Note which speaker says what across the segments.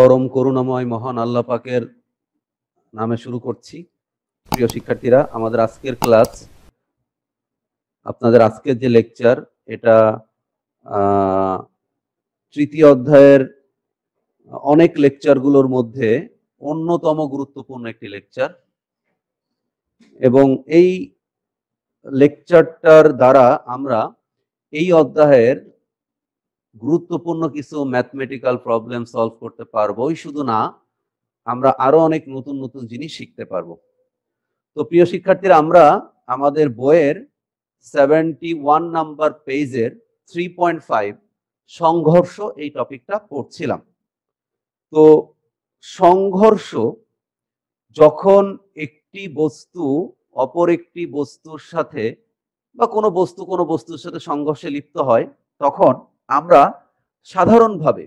Speaker 1: পরম করুণাময় মহান আল্লাহ পাকের নামে শুরু করছি। প্রিয় শিক্ষার্থীরা, আমাদের আজকের ক্লাস, আপনাদের আজকের যে লেকচার, এটা তৃতীয় অধ্যায়ের অনেক লেকচারগুলোর মধ্যে অন্যতম গুরুত্বপূর্ণ একটি লেকচার, এবং এই লেকচারটার দ্বারা আমরা এই অধ্যায়ের গুরুত্বপূর্ণ কিছু ম্যাথমেটিক্যাল প্রবলেম সলভ করতে পারবোই শুধু না, আমরা আরো অনেক নতুন নতুন জিনিস শিখতে পারবো। তো প্রিয় শিক্ষার্থীরা, আমরা আমাদের বইয়ের 71 নাম্বার পেজের 3.5 সংঘর্ষ এই টপিকটা পড়ছিলাম। তো সংঘর্ষ, যখন একটি বস্তু অপর একটি বস্তুর সাথে বা কোনো বস্তুর সাথে সংঘর্ষে লিপ্ত হয়, তখন আমরা সাধারণভাবে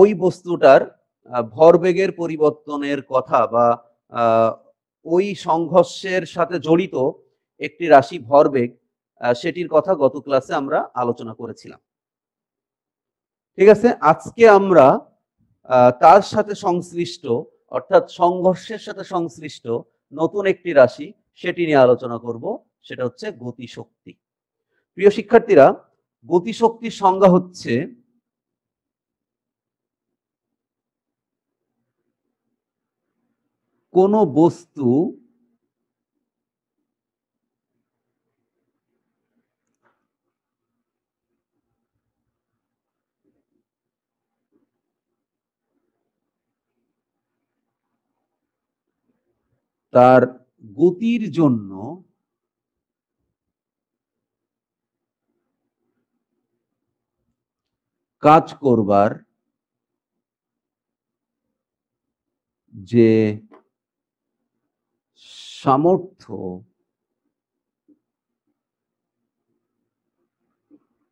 Speaker 1: ওই বস্তুটার ভরবেগের পরিবর্তনের কথা বা ওই সংঘর্ষের সাথে জড়িত একটি রাশি ভরবেগ, সেটির কথা গত ক্লাসে আমরা আলোচনা করেছিলাম। ঠিক আছে, আজকে আমরা তার সাথে সংশ্লিষ্ট, অর্থাৎ সংঘর্ষের সাথে সংশ্লিষ্ট নতুন একটি রাশি, সেটি নিয়ে আলোচনা করব। সেটা হচ্ছে গতিশক্তি। প্রিয় শিক্ষার্থীরা, গতিশক্তির সংজ্ঞা হচ্ছে কোন বস্তু তার গতির জন্য কাজ করবার যে সামর্থ্য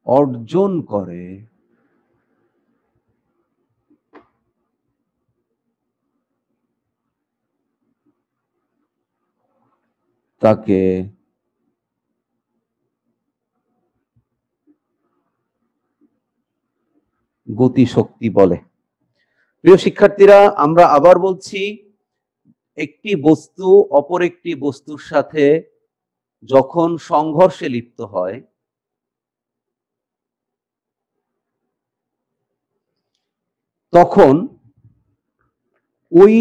Speaker 1: অর্জন করে তাকে গতিশক্তি বলে। প্রিয় শিক্ষার্থীরা, আমরা আবার বলছি, একটি বস্তু অপর একটি বস্তুর সাথে যখন সংঘর্ষে লিপ্ত হয়, তখন ওই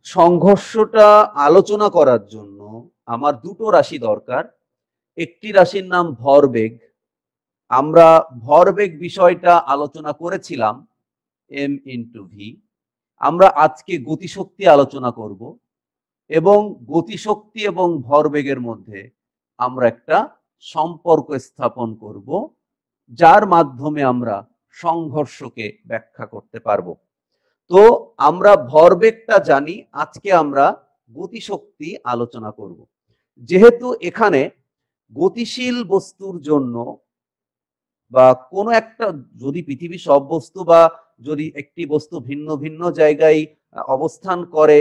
Speaker 1: সংঘর্ষটা আলোচনা করার জন্য আমার দুটো রাশি দরকার। একটি রাশির নাম ভরবেগ। আমরা ভরবেগ বিষয়টা আলোচনা করেছিলাম m × v। আমরা আজকে গতিশক্তি আলোচনা করব, এবং গতিশক্তি এবং ভরবেগের মধ্যে আমরা একটা সম্পর্ক স্থাপন করব, যার মাধ্যমে আমরা সংঘর্ষকে ব্যাখ্যা করতে পারবো। তো আমরা ভরবেগটা জানি, আজকে আমরা গতিশক্তি আলোচনা করব। যেহেতু এখানে গতিশীল বস্তুর জন্য বা কোনো একটা, যদি পৃথিবীর সব বস্তু বা যদি একটি বস্তু ভিন্ন ভিন্ন জায়গায় অবস্থান করে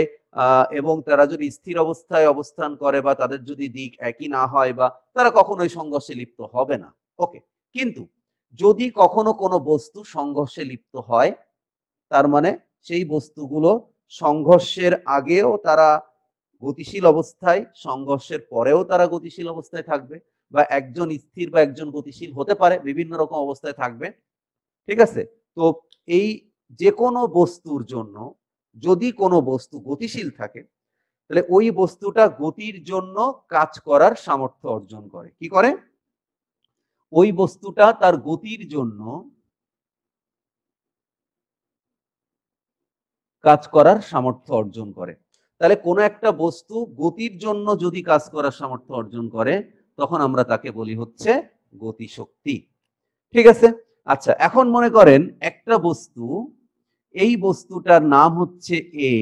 Speaker 1: এবং তারা যদি স্থির অবস্থায় অবস্থান করে বা তাদের যদি দিক একই না হয়, বা তারা কখনোই সংঘর্ষে লিপ্ত হবে না। ওকে, কিন্তু যদি কখনো কোনো বস্তু সংঘর্ষে লিপ্ত হয়, তার মানে সেই বস্তুগুলো সংঘর্ষের আগেও তারা গতিশীল অবস্থায়, সংঘর্ষের পরেও তারা গতিশীল অবস্থায় থাকবে, বা একজন স্থির বা একজন গতিশীল হতে পারে, বিভিন্ন রকম অবস্থায় থাকবে। ঠিক আছে, তো এই যে কোনো বস্তুর জন্য যদি কোনো বস্তু গতিশীল থাকে, তাহলে ওই বস্তুটা গতির জন্য কাজ করার সামর্থ্য অর্জন করে। কি করে? ওই বস্তুটা তার গতির জন্য কাজ করার সামর্থ্য অর্জন করে। তাহলে কোনো একটা বস্তু গতির জন্য যদি কাজ করার সামর্থ্য অর্জন করে, তখন আমরা তাকে বলি হচ্ছে গতিশক্তি। ঠিক আছে, আচ্ছা, এখন মনে করেন একটা বস্তু, এই বস্তুটার নাম হচ্ছে এ,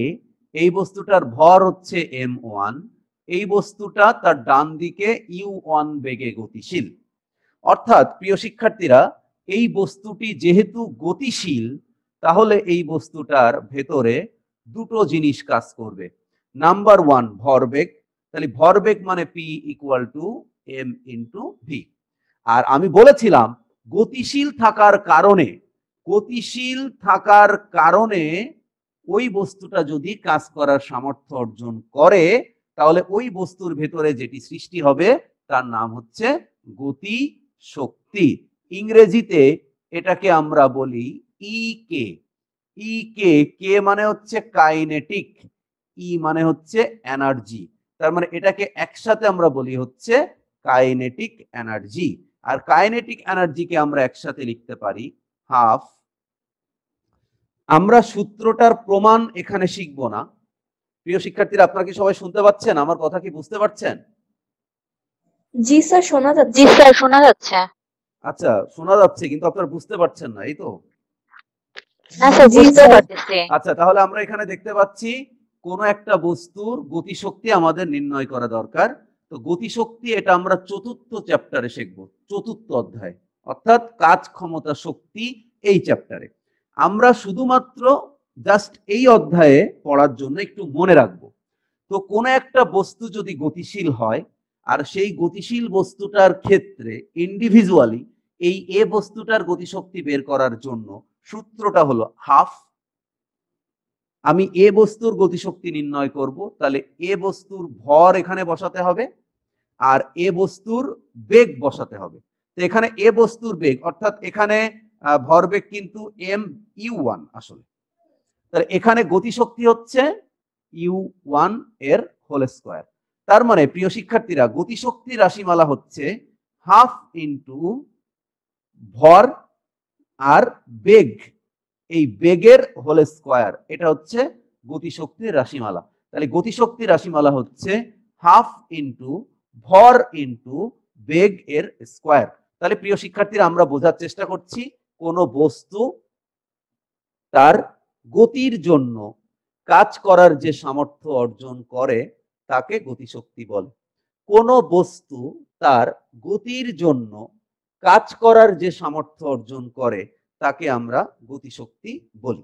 Speaker 1: এই বস্তুটার ভর হচ্ছে m1, এই বস্তুটা তার ডান দিকে u1 বেগে গতিশীল। অর্থাৎ প্রিয় শিক্ষার্থীরা, এই বস্তুটি যেহেতু গতিশীল, তাহলে এই বস্তুটার ভেতরে দুটো জিনিস কাজ করবে। নাম্বার 1, ভরবেগ। তাহলে ভরবেগ মানে p = m × v। আর আমি বলেছিলাম, গতিশীল থাকার কারণে গতিশীল থাকার কারণে ওই বস্তুটা যদি কাজ করার সামর্থ্য অর্জন করে তাহলে ওই বস্তুর ভেতরে যেটি সৃষ্টি হবে তার নাম হচ্ছে গতি শক্তি। ইংরেজিতে এটাকে আমরা বলি ইকে। ইকে, কে মানে হচ্ছে কাইনেটিক, ই মানে হচ্ছে এনার্জি। তার মানে এটাকে একসাথে আমরা বলি হচ্ছে কাইনেটিক এনার্জি। আর কাইনেটিক এনার্জিকে আমরা একসাথে লিখতে পারি হাফ। আমরা সূত্রটার প্রমাণ এখানে শিখব না। প্রিয় শিক্ষার্থীরা, আপনারা কি সবাই শুনতে পাচ্ছেন? আমার কথা কি বুঝতে পারছেন?
Speaker 2: জি স্যার, শোনা যাচ্ছে।
Speaker 3: জি স্যার, শোনা যাচ্ছে।
Speaker 1: আচ্ছা, শোনা যাচ্ছে কিন্তু আপনারা বুঝতে পারছেন না, এই তো?
Speaker 3: না স্যার,
Speaker 2: জি
Speaker 3: বুঝতে
Speaker 2: স্যার।
Speaker 3: পারতেছি।
Speaker 1: আচ্ছা, তাহলে আমরা এখানে দেখতে পাচ্ছি কোন একটা বস্তুর গতিশক্তি আমাদের নির্ণয় করা দরকার। তো গতিশক্তি এটা আমরা চতুর্থ চ্যাপ্টারে শিখব, চতুর্থ অধ্যায়, অর্থাৎ কাজ ক্ষমতা শক্তি এই চ্যাপ্টারে। আমরা শুধুমাত্র জাস্ট এই অধ্যায়ে পড়ার জন্য একটু মনে রাখবো। তো কোন একটা বস্তু যদি গতিশীল হয় আর সেই গতিশীল বস্তুটার ক্ষেত্রে ইন্ডিভিজুয়ালি এই এ বস্তুটার গতিশক্তি বের করার জন্য সূত্রটা হলো হাফ। আমি এ বস্তুর গতিশক্তি নির্ণয় করব, তাহলে এ বস্তুর ভর এখানে বসাতে হবে আর এ বস্তুর বেগ বসাতে হবে। তো এখানে এ বস্তুর বেগ অর্থাৎ এখানে ভরবেগ কিন্তু mu1 আসলে। তাহলে এখানে গতিশক্তি হচ্ছে u1 এর হোল স্কয়ার। তার মানে প্রিয় শিক্ষার্থীরা, গতিশক্তির রাশিমালা হচ্ছে হাফ ইন্টু ভর আর বেগ, এই বেগের হোল স্কয়ার, এটা হচ্ছে গতিশক্তির রাশিমালা। তাহলে গতিশক্তির রাশিমালা হচ্ছে হাফ ইন্টু ভর ইন্টু বেগ এর স্কয়ার। তাহলে প্রিয় শিক্ষার্থীরা, আমরা বোঝার চেষ্টা করছি কোন বস্তু তার গতির জন্য কাজ করার যে সামর্থ্য অর্জন করে তাকে গতিশক্তি বলে। কোন বস্তু তার গতির জন্য কাজ করার যে সামর্থ্য অর্জন করে তাকে আমরা গতিশক্তি বলি।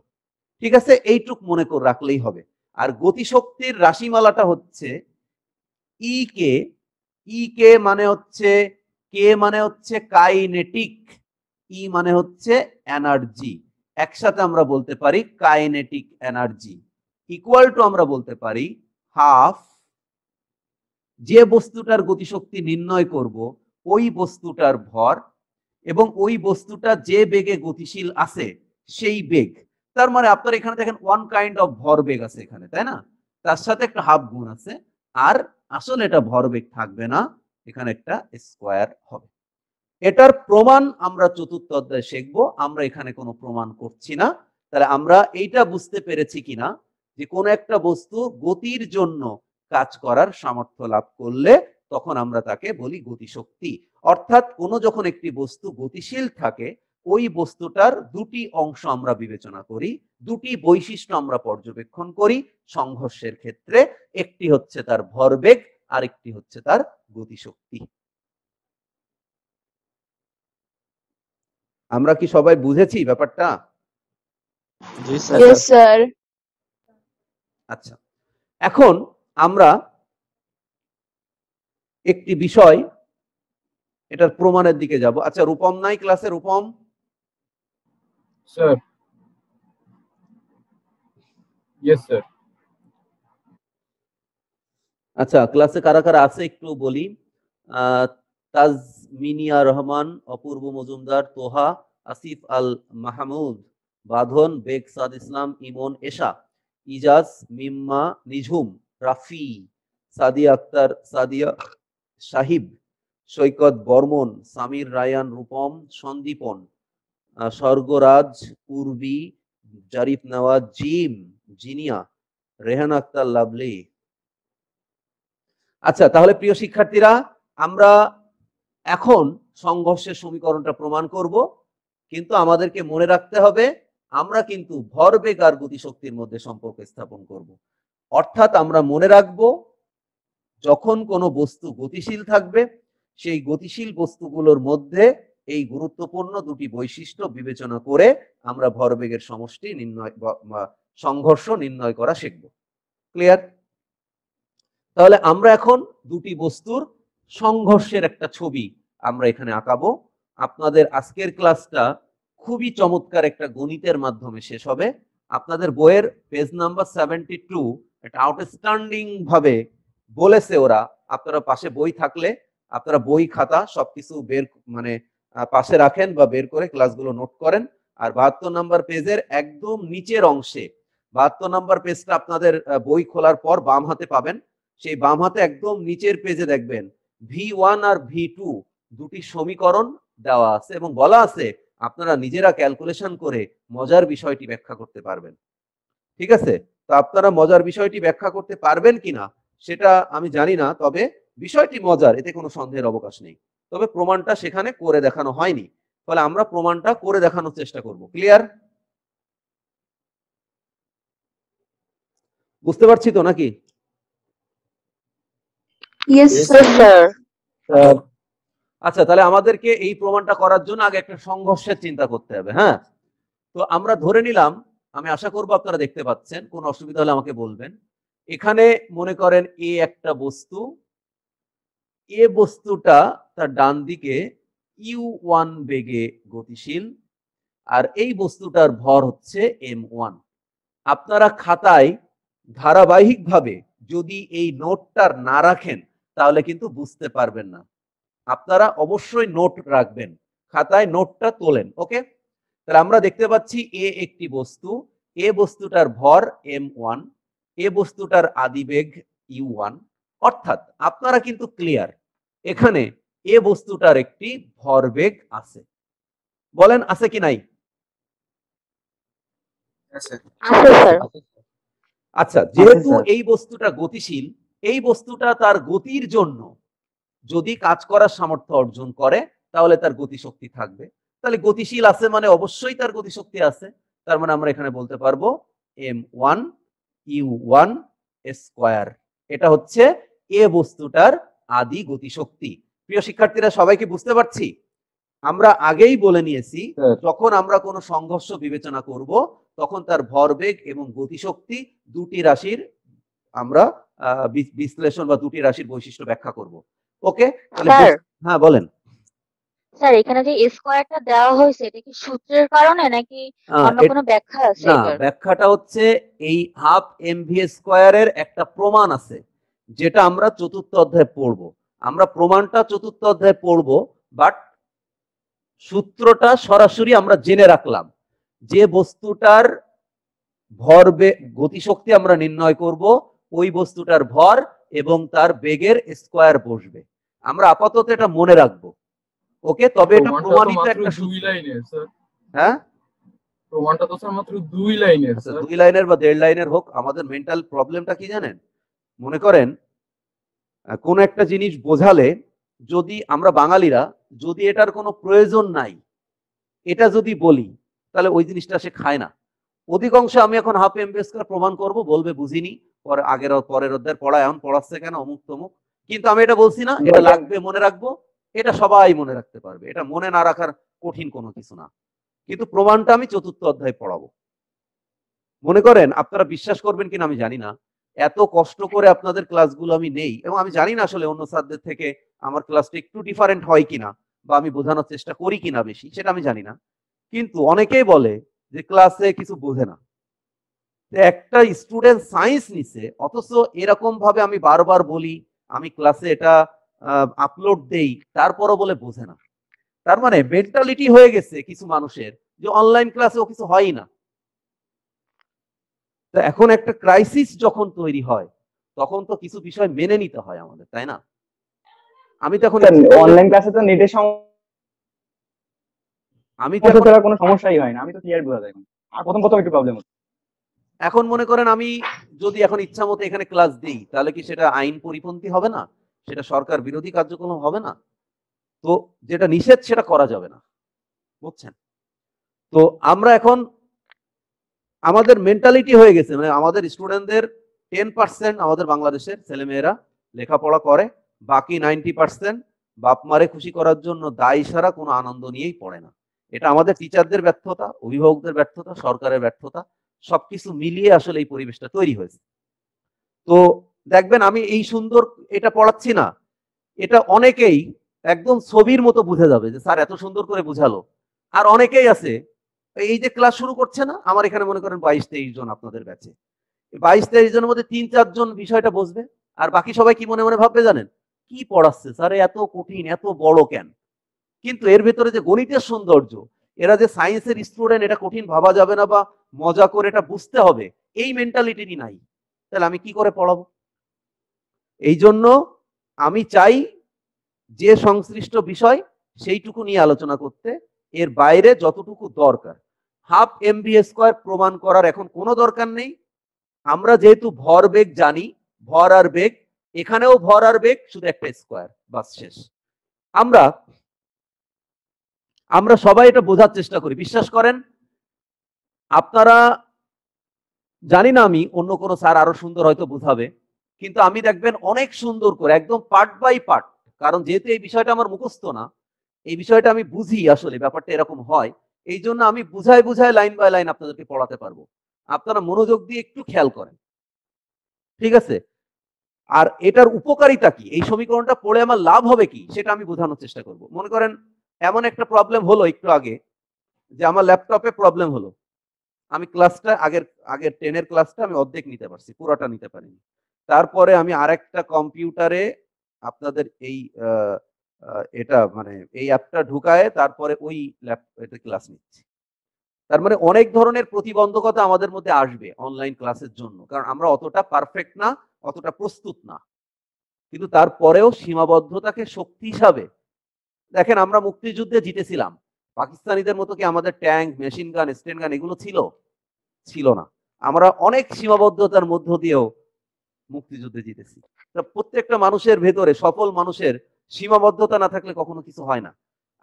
Speaker 1: ঠিক আছে, এইটুক মনে করে রাখলেই হবে। আর গতিশক্তির রাশিমালাটা হচ্ছে ই কে। ই কে মানে হচ্ছে, কে মানে হচ্ছে কাইনেটিক, ই মানে হচ্ছে এনার্জি। একসাথে আমরা বলতে পারি কাইনেটিক এনার্জি ইকুয়াল টু আমরা বলতে পারি হাফ, যে বস্তুটার গতিশক্তি নির্ণয় করব ওই বস্তুটার ভর এবং ওই বস্তুটা যে বেগে গতিশীল আছে সেই বেগ। তার মানে আপনারা এখানে দেখেন ওয়ান কাইন্ড অফ ভরবেগ আছে এখানে, তাই না? তার সাথে একটা হাফ গুণ আছে, আর আসলে এটা ভরবেগ থাকবে না, এখানে একটা স্কয়ার হবে। এটার প্রমাণ আমরা চতুর্থ অধ্যায়ে শিখবো, আমরা এখানে কোনো প্রমাণ করছি না। তাহলে আমরা এইটা বুঝতে পেরেছি কিনা যে কোন একটা বস্তু গতির জন্য কাজ করার সামর্থ্য লাভ করলে তখন আমরা তাকে বলি গতিশক্তি। অর্থাৎ কোনো যখন একটি বস্তু গতিশীল থাকে ওই বস্তুটার দুটি অংশ আমরা বিবেচনা করি, দুটি বৈশিষ্ট্য আমরা পর্যবেক্ষণ করি সংঘর্ষের ক্ষেত্রে। একটি হচ্ছে তার ভরবেগ আর একটি হচ্ছে তার গতিশক্তি। আমরা কি সবাই বুঝেছি ব্যাপারটা?
Speaker 4: জি স্যার।
Speaker 2: Yes sir.
Speaker 1: আচ্ছা, এখন আমরা একটি বিষয় এটার প্রমাণের দিকে যাব। আচ্ছা, রূপম নাই ক্লাসে? রূপম
Speaker 4: স্যার। Yes sir.
Speaker 1: আচ্ছা, ক্লাসে কারা কারা আছে একটু বলি। তাজমিনিয়া রহমান, অপূর্ব মজুমদার, তোহা, আসিফ আল মাহমুদ, বাঁধন, বেগ সাদ ইসলাম, ইমন, এশা, ইজাজ, মিম্মা, নিঝুম, রাফি, সাদিয়া আক্তার, সাদিয়া, সাহিব, সৈকত বর্মন, সামির রায়ান, রূপম, সন্দীপন, স্বর্গরাজ, পূর্বী, জারিফ নওয়াজ, জিম, জিনিয়া, রেহান আক্তার, লাভলি। আচ্ছা, তাহলে প্রিয় শিক্ষার্থীরা, আমরা এখন সংঘর্ষের সমীকরণটা প্রমাণ করব, কিন্তু আমাদেরকে মনে রাখতে হবে আমরা কিন্তু ভরবেগ আর গতিশক্তির মধ্যে সম্পর্ক স্থাপন করব। অর্থাৎ আমরা মনে রাখব যখন কোনো বস্তু গতিশীল থাকবে সেই গতিশীল বস্তুগুলোর মধ্যে এই গুরুত্বপূর্ণ দুটি বৈশিষ্ট্য বিবেচনা করে আমরা ভরবেগের সমষ্টি নির্ণয় বা সংঘর্ষ নির্ণয় করা শিখব। ক্লিয়ার? তাহলে আমরা এখন দুটি বস্তুর সংঘর্ষের একটা ছবি আমরা এখানে আঁকাবো। আপনাদের আজকের ক্লাসটা খুবই চমৎকার একটা গণিতের মাধ্যমে শেষ হবে। আপনাদের বইয়ের পেজ নাম্বার 72 একটা আউটস্ট্যান্ডিং ভাবে বলেছে ওরা। আপনারা পাশে বই থাকলে আপনারা বই খাতা সবকিছু বের মানে পাশে রাখেন বা বের করে ক্লাসগুলো নোট করেন। আর 72 নাম্বার পেজের একদম নিচের অংশে 72 নাম্বার পেজটা আপনাদের বই খোলার পর বাম হাতে পাবেন। সেই বাম হাতে একদম নিচের পেজে দেখবেন V1 আর V2 দুটি সমীকরণ দেওয়া আছে এবং বলা আছে আপনারা নিজেরা ক্যালকুলেশন করে মজার বিষয়টি ব্যাখ্যা করতে পারবেন। ঠিক আছে, তো আপনারা মজার বিষয়টি ব্যাখ্যা করতে পারবেন কিনা সেটা আমি জানি না, তবে বিষয়টি মজার, এতে কোনো সন্দেহের অবকাশ নেই। তবে প্রমাণটা সেখানে করে দেখানো হয়নি, ফলে আমরা প্রমাণটা করে দেখানোর চেষ্টা করব। ক্লিয়ার? বুঝতে পারছি তো নাকি?
Speaker 2: Yes
Speaker 3: Yes,
Speaker 2: sir.
Speaker 3: sir.
Speaker 1: আচ্ছা, তাহলে আমাদেরকে এই প্রমাণটা করার জন্য আগে একটা সংঘর্ষের চিন্তা করতে হবে। হ্যাঁ, তো আমরা ধরে নিলাম, আমি আশা করব আপনারা দেখতে পাচ্ছেন, কোনো অসুবিধা হলে আমাকে বলবেন। এখানে মনে করেন এ একটা বস্তু, এ বস্তুটা তার ডান দিকে u1 বেগে গতিশীল, আর এই বস্তুটার ভর হচ্ছে m1। আপনারা খাতায় ধারাবাহিকভাবে যদি এই নোটটা না রাখেন তাহলে কিন্তু বুঝতে পারবেন না। আপনারা অবশ্যই নোট রাখবেন, খাতায় নোটটা তোলেন। ওকে, তাহলে আমরা দেখতে পাচ্ছি এ একটি বস্তু, এ বস্তুটার ভর m1, এ বস্তুটার আদিবেগ u1। অর্থাৎ আপনারা কিন্তু ক্লিয়ার, এখানে এ বস্তুটার একটি ভরবেগ আছে। বলেন আছে কি নাই?
Speaker 3: আছে, sir.
Speaker 1: আচ্ছা, যেহেতু এই বস্তুটা গতিশীল, এই বস্তুটা তার গতির জন্য যদি কাজ করার সামর্থ্য অর্জন করে তাহলে তার গতিশক্তি থাকবে। তাহলে গতিশীল আছে মানে অবশ্যই তার গতিশক্তি আছে। তার মানে আমরা এখানে বলতে পারবো m1 u1 স্কয়ার। এটা হচ্ছে এ বস্তুটার আদি গতিশক্তি। প্রিয় শিক্ষার্থীরা, সবাইকে বুঝতে পারছি? আমরা আগেই বলে নিয়েছি, যখন আমরা কোনো সংঘর্ষ বিবেচনা করব তখন তার ভরবেগ এবং গতিশক্তি দুটি রাশির আমরা বিশ্লেষণ বা দুটি রাশির বৈশিষ্ট্য ব্যাখ্যা করব। ওকে, তাহলে হ্যাঁ বলেন।
Speaker 3: স্যার, এখানে যে স্কয়ারটা দেওয়া হয়েছে এটা কি সূত্রের কারণে নাকি অন্য কোনো ব্যাখ্যা আছে?
Speaker 1: না, ব্যাখ্যাটা হচ্ছে এই হাফ mv স্কয়ারের একটা প্রমাণ আছে যেটা আমরা চতুর্থ অধ্যায়ে পড়বো। আমরা প্রমাণটা চতুর্থ অধ্যায়ে পড়বো, বাট সূত্রটা সরাসরি আমরা জেনে রাখলাম। যে বস্তুটার ভরবেগ গতিশক্তি আমরা নির্ণয় করব, ওই বস্তুটার ভর এবং তার বেগের স্কয়ার বসবে। আমরা আপাতত এটা মনে রাখবো। ওকে, তবে এটা প্রমাণিত একটা
Speaker 4: দুই লাইনের স্যার।
Speaker 1: হ্যাঁ,
Speaker 4: প্রমাণটা তো স্যার মাত্র 2 লাইনের স্যার।
Speaker 1: 2 লাইনের বা 1.5 লাইনের হোক, আমাদের মেন্টাল প্রবলেমটা কি জানেন? মনে করেন কোন একটা জিনিস বোঝালে যদি আমরা বাঙালিরা যদি এটার কোনো প্রয়োজন নাই এটা যদি বলি তাহলে ওই জিনিসটা সে খায় না। অধিকাংশ আমি এখন হাফ এমবি স্কয়ার প্রমাণ করব, বলবে বুঝিনি, পরে আগের পরের অধ্যায়ের পড়া এখন পড়াচ্ছে কেন অমুক তমুক, কিন্তু আমি এটা বলছি না, এটা লাগবে মনে রাখবো, এটা সবাই মনে রাখতে পারবে, এটা মনে না রাখার কঠিন কোনো কিছু না। কিন্তু প্রমাণটা আমি চতুর্থ অধ্যায়ে পড়াবো। মনে করেন, আপনারা বিশ্বাস করবেন কিনা আমি জানি না, এত কষ্ট করে আপনাদের ক্লাসগুলো আমি নেই এবং আমি জানি না আসলে অন্য স্যারদের থেকে আমার ক্লাসটা একটু ডিফারেন্ট হয় কিনা বা আমি বোঝানোর চেষ্টা করি কিনা বেশি, সেটা আমি জানি না, কিন্তু অনেকেই বলে যে ক্লাসে কিছু বোঝে না। একটা স্টুডেন্ট সায়েন্স নিছে, অথচ এরকম ভাবে আমি বারবার বলি, আমি ক্লাসে এটা আপলোড দেই, তারপরও বলে বোঝে না। তার মানে মেন্টালিটি হয়ে গেছে কিছু মানুষের যে অনলাইন ক্লাসেও কিছু হয় না। এখন একটা ক্রাইসিস যখন তৈরি হয় তখন তো কিছু বিষয় মেনে নিতে হয় আমাদের, তাই না? আমি তো এখন
Speaker 5: অনলাইন ক্লাসে তো নেটের আমি তো কোনো সমস্যাই হয় না, আমি তো ক্লিয়ার বোঝা যায়। আর প্রথম একটু প্রবলেম হচ্ছে।
Speaker 1: এখন মনে করেন আমি যদি এখন ইচ্ছা মতো এখানে ক্লাস দিই তাহলে কি সেটা আইন পরিপন্থী হবে না? সেটা সরকার বিরোধী কার্যক্রম হবে না? তো যেটা নিষেধ সেটা করা যাবে না, বুঝছেন? তো আমরা এখন আমাদের মেন্টালিটি হয়ে গেছে, মানে আমাদের স্টুডেন্টদের 10% আমাদের বাংলাদেশের ছেলেমেয়েরা লেখাপড়া করে, বাকি 90% বাপ মারে খুশি করার জন্য দায় সারা কোনো আনন্দ নিয়েই পড়ে না। এটা আমাদের টিচারদের ব্যর্থতা, অভিভাবকদের ব্যর্থতা, সরকারের ব্যর্থতা, সবকিছু মিলিয়ে আসলে এই পরিবেশটা তৈরি হয়েছে। তো দেখবেন আমি এই সুন্দর এটা পড়াচ্ছি না, এটা অনেকেই একদম ছবির মতো বুঝে যাবে যে স্যার এত সুন্দর করে বুঝালো। আর অনেকেই আছে এই যে ক্লাস শুরু করছে না, আমার এখানে মনে করেন 22-23 জন আপনাদের ব্যাচে, 22-23 জনের মধ্যে 3-4 জন বিষয়টা বুঝবে, আর বাকি সবাই কি মনে মনে ভাববে জানেন, কি পড়াচ্ছে স্যার, এত কঠিন এত বড় কেন? কিন্তু এর ভেতরে যে গণিতের সৌন্দর্য, এরা যে সায়েন্সের স্টুডেন্ট, এটা কঠিন ভাবা যাবে না বা মজা করে এটা বুঝতে হবে, এই মেন্টালিটি নাই। তাহলে আমি কি করে পড়াবো? এই জন্য আমি চাই যে সংশ্লিষ্ট বিষয় সেইটুকু নিয়ে আলোচনা করতে, এর বাইরে যতটুকু দরকার। হাফ এমভি স্কয়ার প্রমাণ করার এখন কোনো দরকার নেই। আমরা যেহেতু ভর বেগ জানি, ভর আর বেগ, এখানেও ভর আর বেগ, শুধু একটা স্কয়ার, বাস শেষ। আমরা সবাই এটা বোঝার চেষ্টা করি, বিশ্বাস করেন। আপনারা, জানি না আমি অন্য কোনো স্যার আরো সুন্দর হয়তো বোঝাবে, কিন্তু আমি দেখবেন অনেক সুন্দর করে একদম পার্ট বাই পার্ট, কারণ যেহেতু এই বিষয়টা আমার মুখস্থ না, এই বিষয়টা আমি বুঝি, আসলে ব্যাপারটা এরকম হয়, এই জন্য আমি বুঝায় বুঝায় লাইন বাই লাইন আপনাদেরকে পড়াতে পারবো। আপনারা মনোযোগ দিয়ে একটু খেয়াল করেন, ঠিক আছে? আর এটার উপকারিতা কি, এই সমীকরণটা পড়ে আমার লাভ হবে কি, সেটা আমি বোঝানোর চেষ্টা করব। মনে করেন এমন একটা প্রবলেম হলো একটু আগে, যে আমার ল্যাপটপে প্রবলেম হলো, আমি ক্লাসটা আগের 10-এর ক্লাসটা আমি অর্ধেক নিতে পারছি, পুরোটা নিতে পারিনি। তারপরে আমি আরেকটা কম্পিউটারে আপনাদের এই এটা মানে এই অ্যাপটা ঢুকায়ে তারপরে ওই ল্যাপটপে ক্লাস নিচ্ছি। তার মানে অনেক ধরনের প্রতিবন্ধকতা আমাদের মধ্যে আসবে অনলাইন ক্লাসের জন্য, কারণ আমরা অতটা পারফেক্ট না, অতটা প্রস্তুত না। কিন্তু তারপরেও সীমাবদ্ধতাকে শক্তি হিসাবে দেখেন, আমরা মুক্তিযুদ্ধে জিতেছিলাম, পাকিস্তানিদের মতো কি আমাদের ট্যাঙ্ক, মেশিন গান, স্টেন গান এগুলো ছিল না। আমরা অনেক সীমাবদ্ধতার মধ্য দিয়েও মুক্তিযুদ্ধে জিতেছি। প্রত্যেকটা মানুষের ভেতরে, সফল মানুষের সীমাবদ্ধতা না থাকলে কখনো কিছু হয় না।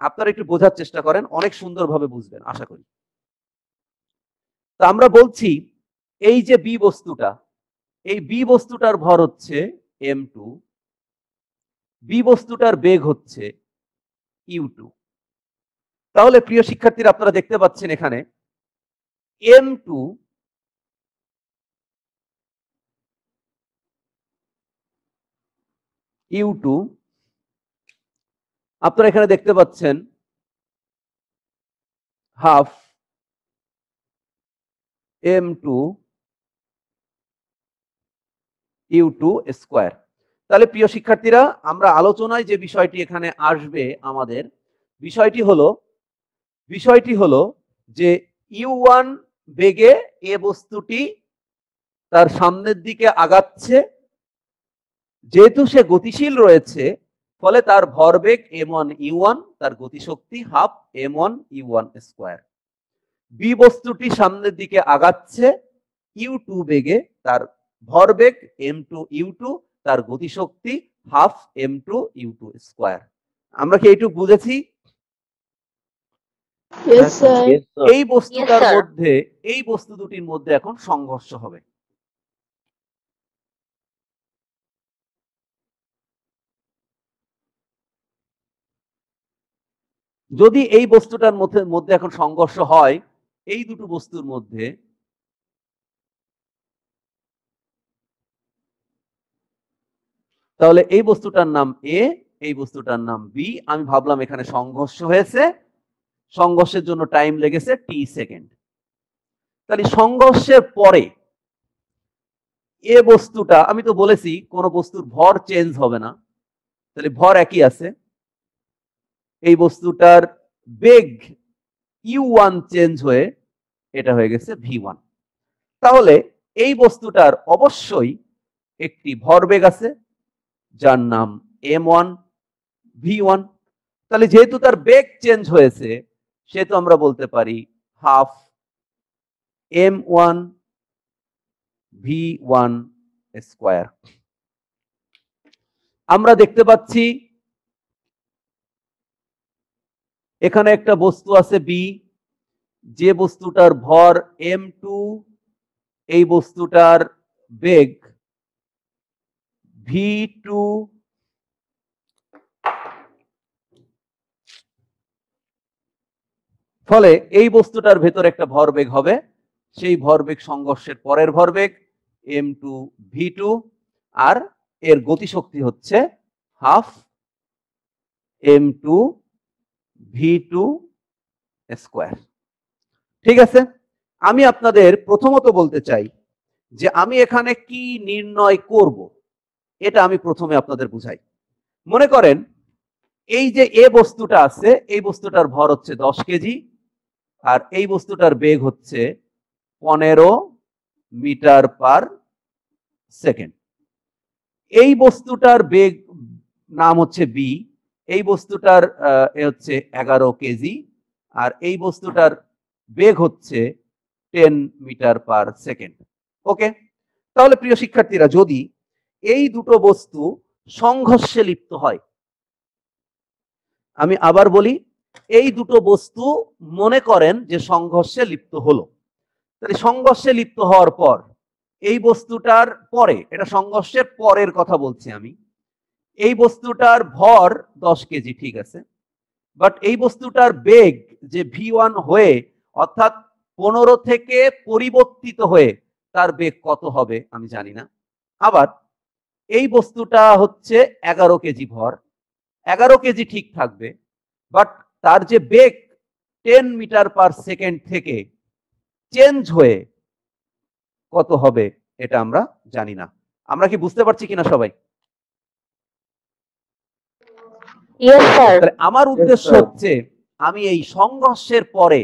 Speaker 1: আপনারা একটু বোঝার চেষ্টা করেন, অনেক সুন্দরভাবে বুঝবেন আশা করি। তা আমরা বলছি এই যে বি বস্তুটা, এই বি বস্তুটার ভর হচ্ছে m2, বি বস্তুটার বেগ হচ্ছে u2। তাহলে প্রিয় শিক্ষার্থীরা, আপনারা দেখতে পাচ্ছেন এখানে m2 u2, আপনারা এখানে দেখতে পাচ্ছেন হাফ m2 u2 স্কয়ার। তাহলে প্রিয় শিক্ষার্থীরা, আমরা আলোচনায় যে বিষয়টি এখানে আসবে, আমাদের বিষয়টি হলো যে u1 বেগে এ বস্তুটি তার সামনের দিকে আগাচ্ছে, যেহেতু সে গতিশীল রয়েছে, ফলে তার ভরবেগ m1 u1, তার গতিশক্তি half m1 u1 square. B বস্তুটি সামনের দিকে আগাচ্ছে u2 বেগে, তার ভরবেগ m2 u2, তার গতিশক্তি হাফ m2 u2 স্কয়ার। আমরা কি এইটুকু বুঝেছি?
Speaker 2: Yes, sir.
Speaker 1: এই বস্তুটার
Speaker 3: Yes, sir.
Speaker 1: মধ্যে, এই বস্তু দুটির মধ্যে এখন সংঘর্ষ হবে। যদি এই বস্তুটার মধ্যে এখন সংঘর্ষ হয়, এই দুটো বস্তুর মধ্যে, তাহলে এই বস্তুটার নাম এ, এই বস্তুটার নাম বি। আমি ভাবলাম এখানে সংঘর্ষ হয়েছে, সংঘর্ষের জন্য টাইম লেগেছে t সেকেন্ড। তাহলে সংঘর্ষের পরে এ বস্তুটা, আমি তো বলেছি কোন বস্তুর ভর চেঞ্জ হবে না, তাহলে ভর একই আছে। এই বস্তুটার বেগ u1 চেঞ্জ হয়ে এটা হয়ে গেছে v1। তাহলে এই বস্তুটার অবশ্যই একটি ভরবেগ আছে যার নাম m1 v1। তাহলে যেহেতু তার বেগ চেঞ্জ হয়েছে, সেহেতু আমরা বলতে পারি হাফ m1 v1 স্কয়ার। আমরা দেখতে পাচ্ছি এখানে একটা বস্তু আছে বি, যে বস্তুটার ভর m2, এই বস্তুটার বেগ v2, ফলে এই বস্তুটার ভেতর একটা ভরবেগ হবে, সেই ভরবেগ সংঘর্ষের পরের ভরবেগ m2 v2, আর এর গতিশক্তি হচ্ছে হাফ m2 v2 স্কয়ার। ঠিক আছে, আমি আপনাদের প্রথমত বলতে চাই যে আমি এখানে কি নির্ণয় করব এটা আমি প্রথমে আপনাদের বুঝাই। মনে করেন এই যে এ বস্তুটা আছে, এই বস্তুটার ভর হচ্ছে 10 কেজি আর এই বস্তুটার বেগ হচ্ছে 15 মিটার পার সেকেন্ড। এই বস্তুটার বেগ নাম হচ্ছে বি, এই বস্তুটার হচ্ছে 11 কেজি আর এই বস্তুটার বেগ হচ্ছে 10 মিটার পার সেকেন্ড। ওকে, তাহলে প্রিয় শিক্ষার্থীরা, যদি এই দুটো বস্তু সংঘর্ষে লিপ্ত হয়, আমি আবার বলি, এই দুটো বস্তু মনে করেন যে সংঘর্ষে লিপ্ত হলো, তাহলে সংঘর্ষে লিপ্ত হওয়ার পর এই বস্তুটার পরে, এটা সংঘর্ষের পরের কথা বলছি আমি, এই বস্তুটার ভর 10 কেজি, ঠিক আছে, বাট এই বস্তুটার বেগ যে v1 হয়ে অর্থাৎ 15 থেকে পরিবর্তিত হয়ে তার বেগ কত হবে আমি জানি না। আবার এই বস্তুটা হচ্ছে 11 কেজি ভর, 11 কেজি ঠিক থাকবে, বাট তার যে বেগ 10 মিটার পার সেকেন্ড থেকে চেঞ্জ হয়ে কত হবে এটা আমরা জানি না। আমরা কি বুঝতে পারছি কিনা সবাই?
Speaker 3: Yes sir.
Speaker 1: তাহলে আমার উদ্দেশ্য হচ্ছে আমি এই সংঘর্ষের পরে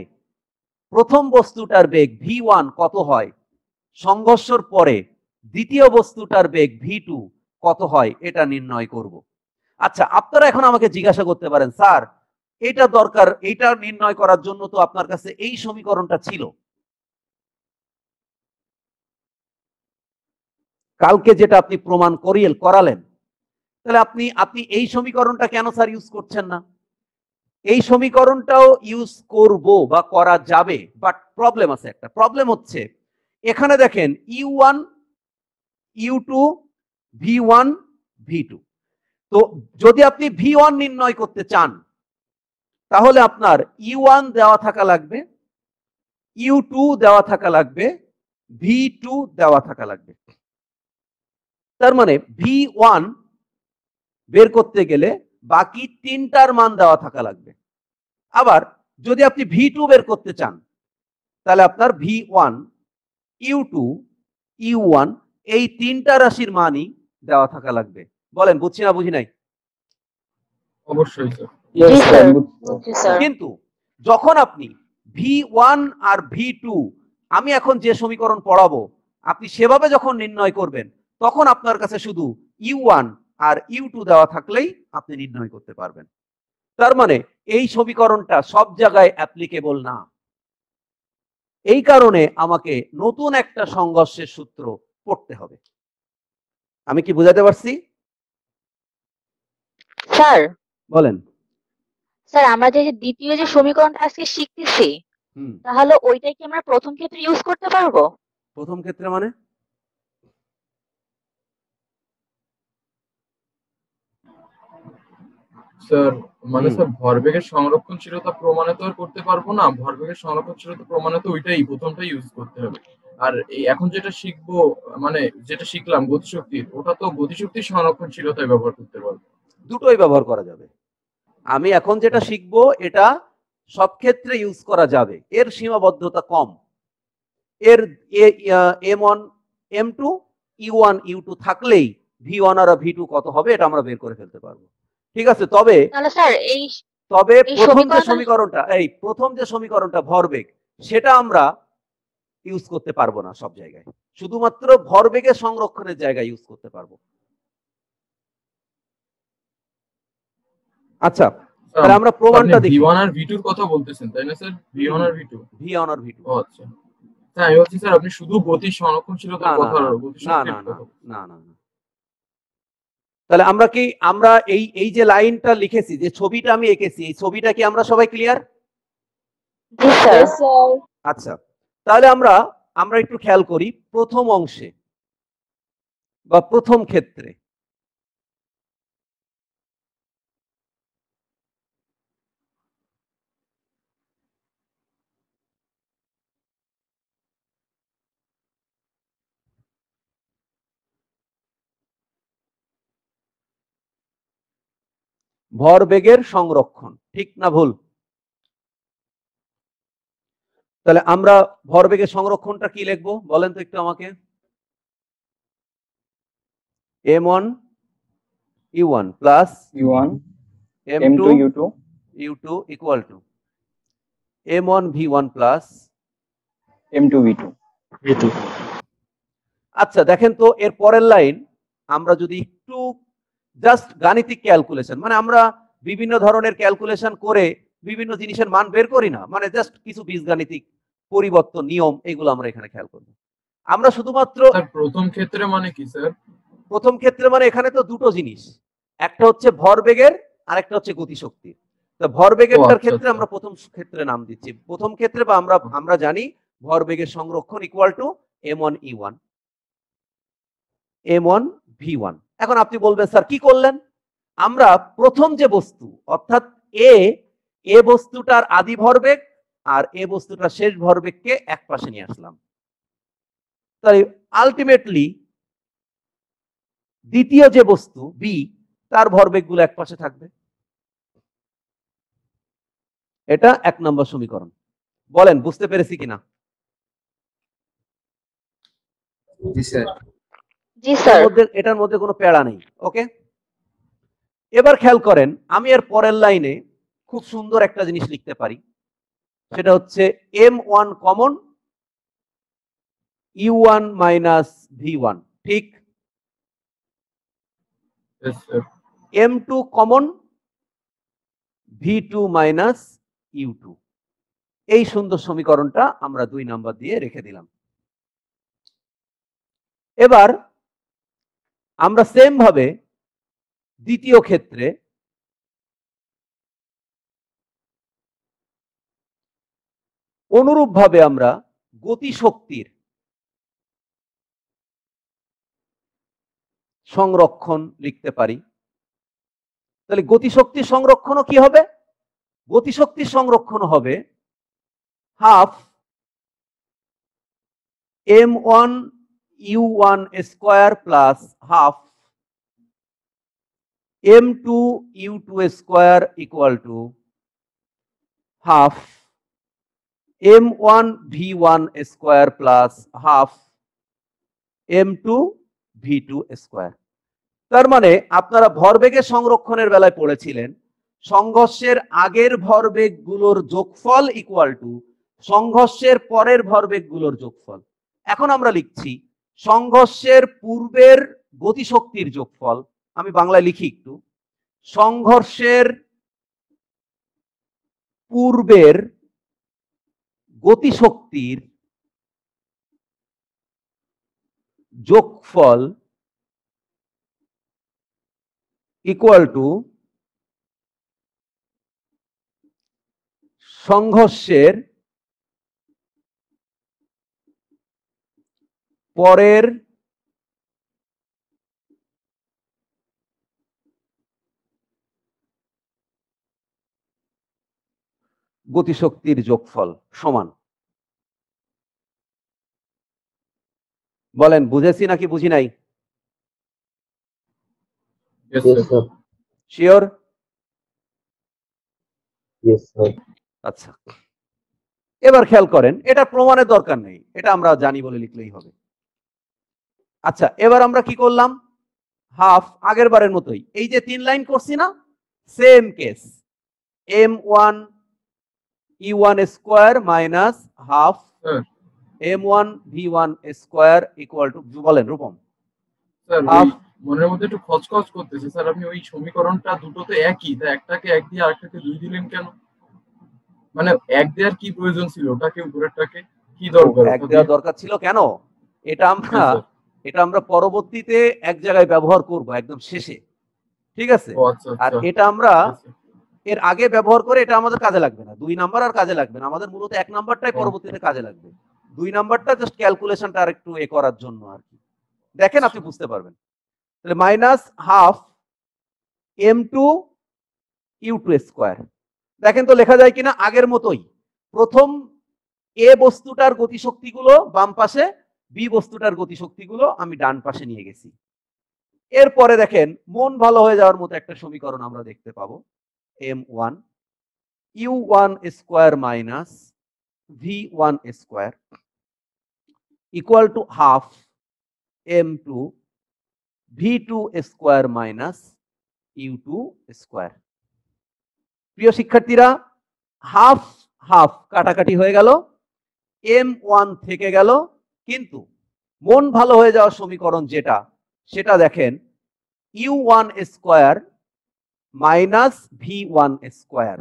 Speaker 1: প্রথম বস্তুটার বেগ v1 কত হয়, সংঘর্ষের পরে দ্বিতীয় বস্তুটার বেগ v2 কত হয় এটা নির্ণয় করব। আচ্ছা, আপনারা এখন আমাকে জিজ্ঞাসা করতে পারেন, স্যার এটা দরকার, এটা নির্ণয় করার জন্য তো আপনার কাছে এই সমীকরণটা ছিল, কালকে যেটা আপনি প্রমাণ করালেন, তাহলে আপনি এই সমীকরণটা কেন স্যার ইউজ করছেন না? এই সমীকরণটাও ইউজ করব বা করা যাবে, বাট প্রবলেম আছে, একটা প্রবলেম হচ্ছে এখানে দেখেন u1 u2 v1 v2, তো যদি আপনি v1 নির্ণয় করতে চান তাহলে আপনার u1 দেওয়া থাকা লাগবে, u2 দেওয়া থাকা লাগবে, v2 দেওয়া থাকা লাগবে। তার মানে v1 বের করতে গেলে বাকি তিনটার মান দেওয়া থাকা লাগবে। আবার যদি আপনি v2 বের করতে চান তাহলে আপনার v1 u2 u1 এই তিনটা রাশির মানই দেওয়া থাকা লাগবে। বলেন বুঝছি না বুঝি নাই?
Speaker 4: অবশ্যই স্যার।
Speaker 3: জি স্যার, বুঝছি স্যার।
Speaker 1: কিন্তু যখন আপনি v1 আর v2 আমি এখন যে সমীকরণ পড়াবো আপনি সেভাবে যখন নির্ণয় করবেন তখন আপনার কাছে শুধু u1 আর u2 দেওয়া থাকলেই আপনি নির্ণয় করতে পারবেন। তার মানে এই সমীকরণটা সব জায়গায় অ্যাপ্লিকেবল না, এই কারণে আমাকে নতুন একটা সংঘর্ষের সূত্র পড়তে হবে। আমি কি বোঝাতে পারছি?
Speaker 3: স্যার,
Speaker 1: বলেন।
Speaker 3: স্যার আমরা যে দ্বিতীয় যে সমীকরণটা আজকে শিখতেছি, তাহলে ওইটাই কি আমরা প্রথম ক্ষেত্রে ইউজ করতে পারবো?
Speaker 1: প্রথম ক্ষেত্রে মানে?
Speaker 4: স্যার মানে স্যার ভরবেগের সংরক্ষণশীলতা প্রমাণে তো আর করতে পারবো না, ভরবেগের সংরক্ষণশীলতা প্রমাণে তো ওইটাই প্রথমটাই ইউজ করতে হবে। আর এই এখন যেটা শিখবো, মানে যেটা শিখলাম গতিশক্তির, ওটা তো গতিশক্তির সংরক্ষণশীলতায় ব্যবহার করতে পারবো।
Speaker 1: দুটোই ব্যবহার করা যাবে। আমি এখন যেটা শিখবো এটা সব ক্ষেত্রে ইউজ করা যাবে, এর সীমাবদ্ধতা কম। এর m1 m2 u1 u2 থাকলেই v1 আর v2 কত হবে এটা আমরা বের করে ফেলতে পারবো। ঠিক আছে, তবে
Speaker 3: তাহলে স্যার এই
Speaker 1: প্রথম যে সমীকরণটা ভরবেগ সেটা আমরা ইউজ করতে পারবো না সব জায়গায়, শুধুমাত্র ভরবেগের সংরক্ষণের জায়গায় ইউজ করতে পারবো। আচ্ছা, তাহলে আমরা প্রমাণটা দেখি।
Speaker 4: v1 আর v2 এর কথা বলতেছেন তাই না স্যার? v1 আর v2,
Speaker 1: v1 আর v2।
Speaker 4: ও আচ্ছা, হ্যাঁ আমি বলছি স্যার আপনি শুধু গতি সংরক্ষণশীলতার কথা, গতিশক্তির কথা।
Speaker 1: না না না, তাহলে আমরা এই যে লাইনটা লিখেছি, যে ছবিটা আমি এঁকেছি, এই ছবিটা কি আমরা সবাই ক্লিয়ার?
Speaker 3: জি স্যার।
Speaker 1: আচ্ছা, তাহলে আমরা একটু খেয়াল করি প্রথম অংশে বা প্রথম ক্ষেত্রে। ভরবেগের সংরক্ষণ, ঠিক না ভুল? তাহলে আমরা ভরবেগের সংরক্ষণটা কি লিখবো বলেন তো একটু আমাকে। m1 u1 plus
Speaker 5: u1
Speaker 1: m2
Speaker 5: m2 u2
Speaker 1: u2 equal to m1 v1 plus
Speaker 5: m2 v2।
Speaker 1: আচ্ছা দেখেন তো এর পরের লাইন আমরা যদি একটু জাস্ট গাণিতিক ক্যালকুলেশন, মানে আমরা বিভিন্ন ধরনের ক্যালকুলেশন করে বিভিন্ন জিনিসের মান বের করি না, মানে জাস্ট কিছু বীজগাণিতিক পরিবর্তন নিয়ম, এগুলো আমরা এখানে খেয়াল করব। আমরা শুধুমাত্র
Speaker 4: প্রথম ক্ষেত্রে মানে কি স্যার?
Speaker 1: প্রথম ক্ষেত্রে মানে এখানে তো দুটো জিনিস, একটা হচ্ছে ভরবেগের আর একটা হচ্ছে গতিশক্তির। তো ভরবেগেরটার ক্ষেত্রে আমরা প্রথম ক্ষেত্রে নাম দিচ্ছি। প্রথম ক্ষেত্রে বা আমরা জানি ভরবেগের সংরক্ষণ equal to m1 e1 m1 v1। এখন আপনি বলবেন স্যার কি করলেন, আমরা প্রথম যে বস্তু অর্থাৎ এ বস্তুটার আদি ভরবেগ আর এ বস্তুটার শেষ ভরবেগকে এক পাশে নিয়ে আসলাম। তাই আলটিমেটলি দ্বিতীয় যে বস্তু বি তার ভরবেগগুলো এক পাশে থাকবে। এটা 1 নম্বর সমীকরণ। বলেন বুঝতে পেরেছি কিনা?
Speaker 6: জি স্যার।
Speaker 3: জি স্যার।
Speaker 1: এটার মধ্যে কোনো প্যারা নেই। ওকে, এবার খেয়াল করেন আমি এর পরের লাইনে খুব সুন্দর একটা জিনিস লিখতে পারি, সেটা হচ্ছে m1 common u1 minus v1, ঠিক? m2 common v2 minus u2। এই সুন্দর সমীকরণটা আমরা 2 নাম্বার দিয়ে রেখে দিলাম। এবার আমরা সেম ভাবে দ্বিতীয় ক্ষেত্রে অনুরূপভাবে আমরা গতিশক্তির সংরক্ষণ লিখতে পারি। তাহলে গতিশক্তির সংরক্ষণও কি হবে? গতিশক্তির সংরক্ষণ হবে half m1 u1 square plus half m2 u2 square equal to half m1 v1 square plus half m2 v2 square. তার মানে আপনারা ভরবেগের সংরক্ষণের বেলায় পড়েছিলেন সংঘর্ষের আগের ভরবেগগুলোর যোগফল ইকুয়াল টু সংঘর্ষের পরের ভরবেগগুলোর যোগফল। এখন আমরা লিখছি সংঘর্ষের পূর্বের গতিশক্তির যোগফল। আমি বাংলায় লিখি একটু, সংঘর্ষের পূর্বের গতিশক্তির যোগফল ইকুয়াল টু সংঘর্ষের পরের গতিশক্তির যোগফল সমান। বলেন বুঝেছি নাকি বুঝি নাই? শিওর? আচ্ছা, এবার খেয়াল করেন এটা প্রমাণের দরকার নেই, এটা আমরা জানি বলে লিখলেই হবে। আচ্ছা, এবার আমরা কি করলাম, হাফ আগের বারের মতোই এই যে 3 লাইন করছি না, same case m1 e1 square minus half m1 v1 square equal to, বলেন রূপম।
Speaker 4: স্যার মনের মধ্যে একটু খচখচ করতেছে স্যার, আপনি ওই সমীকরণটা দুটোতে একই, তা একটাকে 1 দিয়ে আরেকটাকে 2 দিলেন কেন? মানে 1 দেওয়ার কি প্রয়োজন ছিল? ওটাকে উপরেরটাকে কি দরকার?
Speaker 1: 1 দেওয়ার দরকার ছিল কেন? এটা আমরা পরবর্তীতে এক জায়গায় ব্যবহার করব একদম শেষে, ঠিক আছে? আর এটা আমরা এর আগে ব্যবহার করে এটা আমাদের কাজে লাগবে না, 2 নাম্বার আর কাজে লাগবে না আমাদের, মূলত 1 নাম্বারটাই পরবর্তীতে কাজে লাগবে। 2 নাম্বারটা জাস্ট ক্যালকুলেশনটা আর একটু করার জন্য আর কি। দেখেন আপনি বুঝতে পারবেন। তাহলে minus half m2 u2 square. দেখেন তো লেখা যায় কিনা আগের মতোই, প্রথম এ বস্তুটার গতিশক্তিগুলো বাম পাশে, বি বস্তুটার গতিশক্তিগুলো আমি ডান পাশে নিয়ে গেছি। এরপরে দেখেন মন ভালো হয়ে যাওয়ার মতো একটা সমীকরণ আমরা দেখতে পাবো, m1 u1 square minus v1 square equal to half m2 v2 square minus u2 square. প্রিয় শিক্ষার্থীরা, হাফ হাফ কাটাকাটি হয়ে গেল, m1 থেকে গেল, কিন্তু মন ভালো হয়ে যাওয়ার সমীকরণ যেটা, সেটা দেখেন u1 square minus v1 square.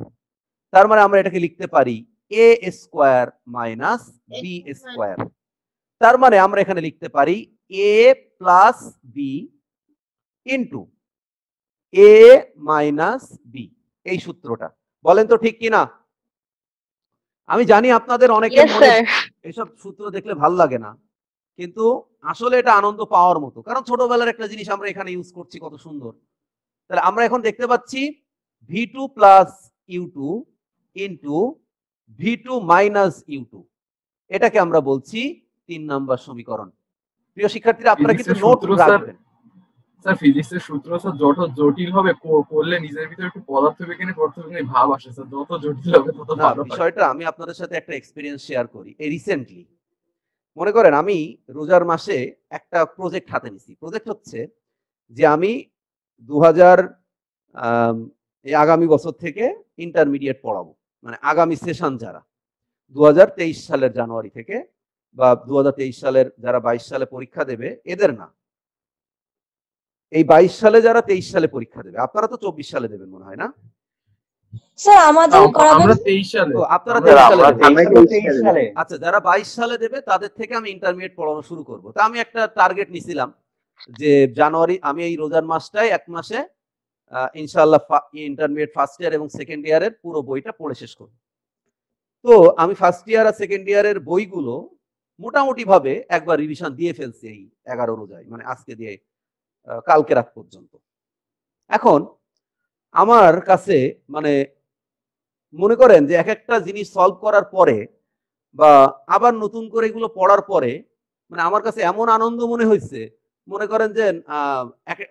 Speaker 1: তার মানে আমরা এটাকে লিখতে পারি a square minus b square. তার মানে আমরা এখানে লিখতে পারি a plus b into a minus b, এই সূত্রটা। বলেন তো ঠিক কিনা? আমি জানি আপনাদের অনেকের মনে এসব সূত্র দেখলে ভালো লাগে না, কিন্তু আসলে এটা আনন্দ পাওয়ার মতো, কারণ ছোটবেলার একটা জিনিস আমরা এখানে ইউজ করছি, কত সুন্দর। তাহলে আমরা এখন দেখতে পাচ্ছি v2 plus u2 into v2 minus u2, এটাকে আমরা বলছি 3 নম্বর সমীকরণ। প্রিয় শিক্ষার্থীরা, আপনারা কিন্তু নোট রাখবেন।
Speaker 4: স্যার ফিজিক্সের সূত্র স্যার যত জটিল হবে করলে নিজের ভিতরে একটু পদার্থবিজ্ঞানী পদার্থবিজ্ঞানী ভাব আসে স্যার, যত জটিল হবে তত ভালো।
Speaker 1: বিষয়টা আমি আপনাদের সাথে একটা এক্সপেরিয়েন্স শেয়ার করি। এই রিসেন্টলি মনে করেন আমি রোজার মাসে একটা প্রজেক্ট হাতে নিছি। প্রজেক্ট হচ্ছে যে আমি 2000 আগামী বছর থেকে ইন্টারমিডিয়েট পড়াবো, মানে আগামী সেশন যারা 2023 সালের জানুয়ারি থেকে বা 2023 সালের যারা 22 সালে পরীক্ষা দেবে এদের না, এই 22 সালে যারা 23 সালে পরীক্ষা দেবে। আপনারা তো 24 সালে দেবেন মনে হয় না
Speaker 2: স্যার? আমাদের
Speaker 4: আমরা 23 সালে,
Speaker 1: আপনারা 23 সালে। আচ্ছা, যারা 22 সালে দেবে তাদের থেকে আমি ইন্টারমিডিয়েট পড়ানো শুরু করব। তা আমি একটা টার্গেট নিছিলাম যে জানুয়ারি, আমি এই রোজার মাসটাই এক মাসে ইনশাআল্লাহ ইন্টারমিডিয়েট ফার্স্ট ইয়ার এবং সেকেন্ড ইয়ারের পুরো বইটা পড়ে শেষ করব। তো আমি ফার্স্ট ইয়ার আর সেকেন্ড ইয়ারের বইগুলো মোটামুটি ভাবে একবার রিভিশন দিয়ে ফেলছি এই 11 রোজায়, মানে আজকে দিয়ে কালকে রাত পর্যন্ত। এখন আমার কাছে মানে মনে করেন যে এক একটা জিনিস সলভ করার পরে বা আবার নতুন করে এগুলো পড়ার পরে মানে আমার কাছে এমন আনন্দ মনে হয়েছে, মনে করেন যে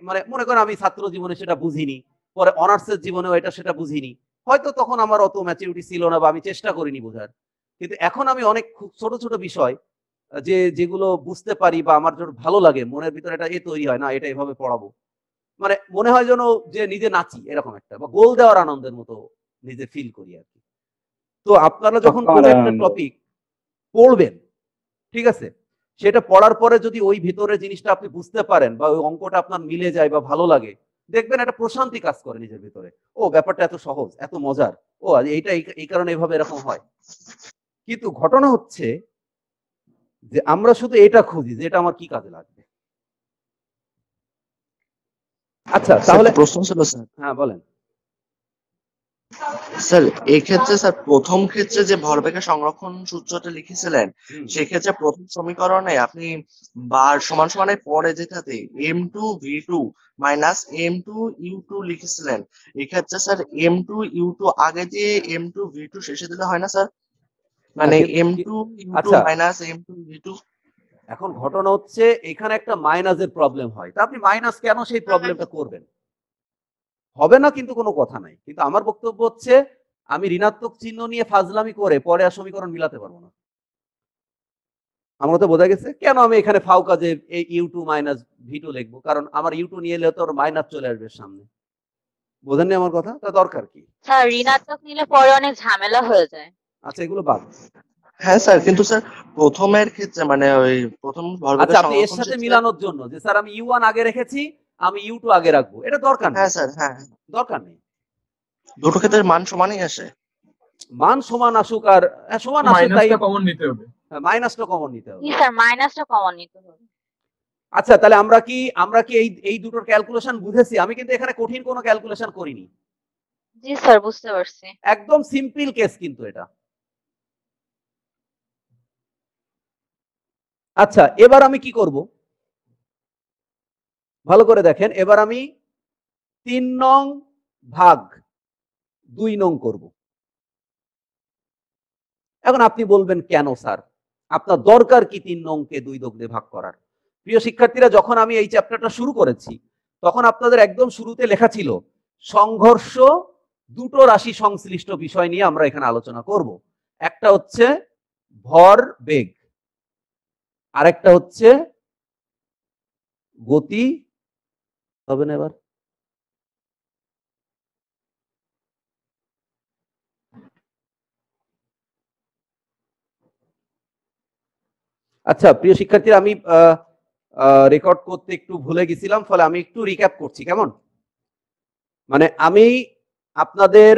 Speaker 1: মানে মনে করেন আমি ছাত্র জীবনে সেটা বুঝিনি, পরে অনার্সের জীবনেও এটা সেটা বুঝিনি, হয়তো তখন আমার অত ম্যাচুরিটি ছিল না বা আমি চেষ্টা করিনি বোঝার, কিন্তু এখন আমি অনেক খুব ছোট ছোট বিষয় যেগুলো বুঝতে পারি বা আমার জন্য ভালো লাগে, মনের ভিতরে এটা তৈরি হয় না এটা এভাবে পড়াবো, মানে মনে হয় যেন যে নিজে নাচি এরকম একটা, বা গোল দেওয়ার আনন্দের মতো নিজে ফিল করি আর কি। তো আপনারা যখন কোনো একটা টপিক পড়বেন, ঠিক আছে, সেটা পড়ার পরে যদি ওই ভিতরে জিনিসটা আপনি বুঝতে পারেন বা ওই অঙ্কটা আপনার মিলে যায় বা ভালো লাগে, দেখবেন একটা প্রশান্তি কাজ করে নিজের ভিতরে। ও ব্যাপারটা এত সহজ, এত মজার, ও এইটা এই কারণে এভাবে এরকম হয়। কিন্তু ঘটনা হচ্ছে যে আমরা শুধু এটা খুঁজি যে এটা আমার কি কাজে লাগবে। আচ্ছা, তাহলে
Speaker 7: প্রশ্ন ছিল স্যার।
Speaker 1: হ্যাঁ বলেন
Speaker 7: স্যার। এই ক্ষেত্রে স্যার প্রথম ক্ষেত্রে যে ভরবেগের সংরক্ষণ সূত্রটা লিখেছিলেন, সেক্ষেত্রে প্রথম সমীকরণে আপনি বার সমান সমানের পরে যেটাতে m2 v2 minus m2 u2 লিখেছিলেন, এক্ষেত্রে স্যার m2 u2 আগে দিয়ে m2 v2 শেষে দিলে হয় না স্যার? মানে m2 u2 minus m2 v2।
Speaker 1: এখন ঘটনা হচ্ছে এখানে একটা মাইনাসের প্রবলেম হয়, তা আপনি মাইনাস কেন সেই প্রবলেমটা করবেন? হবে না কিন্তু কোনো কথা নাই, কিন্তু আমার বক্তব্য হচ্ছে আমি ঋণাত্মক চিহ্ন নিয়ে ফাজলামি করে পরে আর সমীকরণ মিলাতে পারবো না। আমার তো বোঝা গেছে কেন আমি এখানে ফাউ কাজে এই u2 মাইনাস v2 লিখবো, কারণ আমার u2 নিয়ে এলে তো মাইনাস চলে আসবে সামনে। বোঝেননি আমার কথা? তা দরকার কি?
Speaker 3: স্যার ঋণাত্মক নিলে পরে অনেক ঝামেলা হয়ে যায়।
Speaker 1: আচ্ছা, এগুলো বাদ।
Speaker 7: হ্যাঁ স্যার, কিন্তু স্যার প্রথমের ক্ষেত্রে মানে ওই প্রথম ভরবেগের
Speaker 1: আপনি এর সাথে মিলানোর জন্য যে স্যার আমি u1 আগে রেখেছি আমি u2 আগে রাখবো, এটা দরকার নেই।
Speaker 7: হ্যাঁ স্যার, হ্যাঁ
Speaker 1: দরকার নেই।
Speaker 7: দুটো ক্ষেত্রে মান সমানই আসে,
Speaker 1: মান সমান আসুক আর সমান আসুক, তাই
Speaker 4: কমন নিতে হবে,
Speaker 1: মাইনাসটা কমন নিতে হবে।
Speaker 3: স্যার মাইনাসটা কমন নিতে হবে।
Speaker 1: আচ্ছা, তাহলে আমরা কি এই দুটোর ক্যালকুলেশন বুঝেছি? আমি কিন্তু এখানে কঠিন কোনো ক্যালকুলেশন করিনি।
Speaker 3: জি স্যার, বুঝতে পারছি।
Speaker 1: একদম সিম্পল কেস কিন্তু এটা। আচ্ছা, এবার আমি কি করব ভালো করে দেখেন। এবার আমি 3 নং ভাগ 2 নং করব। এখন আপনি বলবেন কেন স্যার, আপনার দরকার কি 3 নংকে 2 দিয়ে ভাগ করার? প্রিয় শিক্ষার্থীরা, যখন আমি এই চ্যাপ্টারটা শুরু করেছি তখন আপনাদের একদম শুরুতে লেখা ছিল সংঘর্ষ দুটো রাশি সংশ্লিষ্ট বিষয় নিয়ে আমরা এখানে আলোচনা করব। একটা হচ্ছে ভর বেগ, আরেকটা হচ্ছে গতি, হবে না এবার? আচ্ছা প্রিয় শিক্ষার্থীরা, আমি রেকর্ড করতে একটু ভুলে গেছিলাম, ফলে আমি একটু রিক্যাপ করছি। কেমন? মানে আমি আপনাদের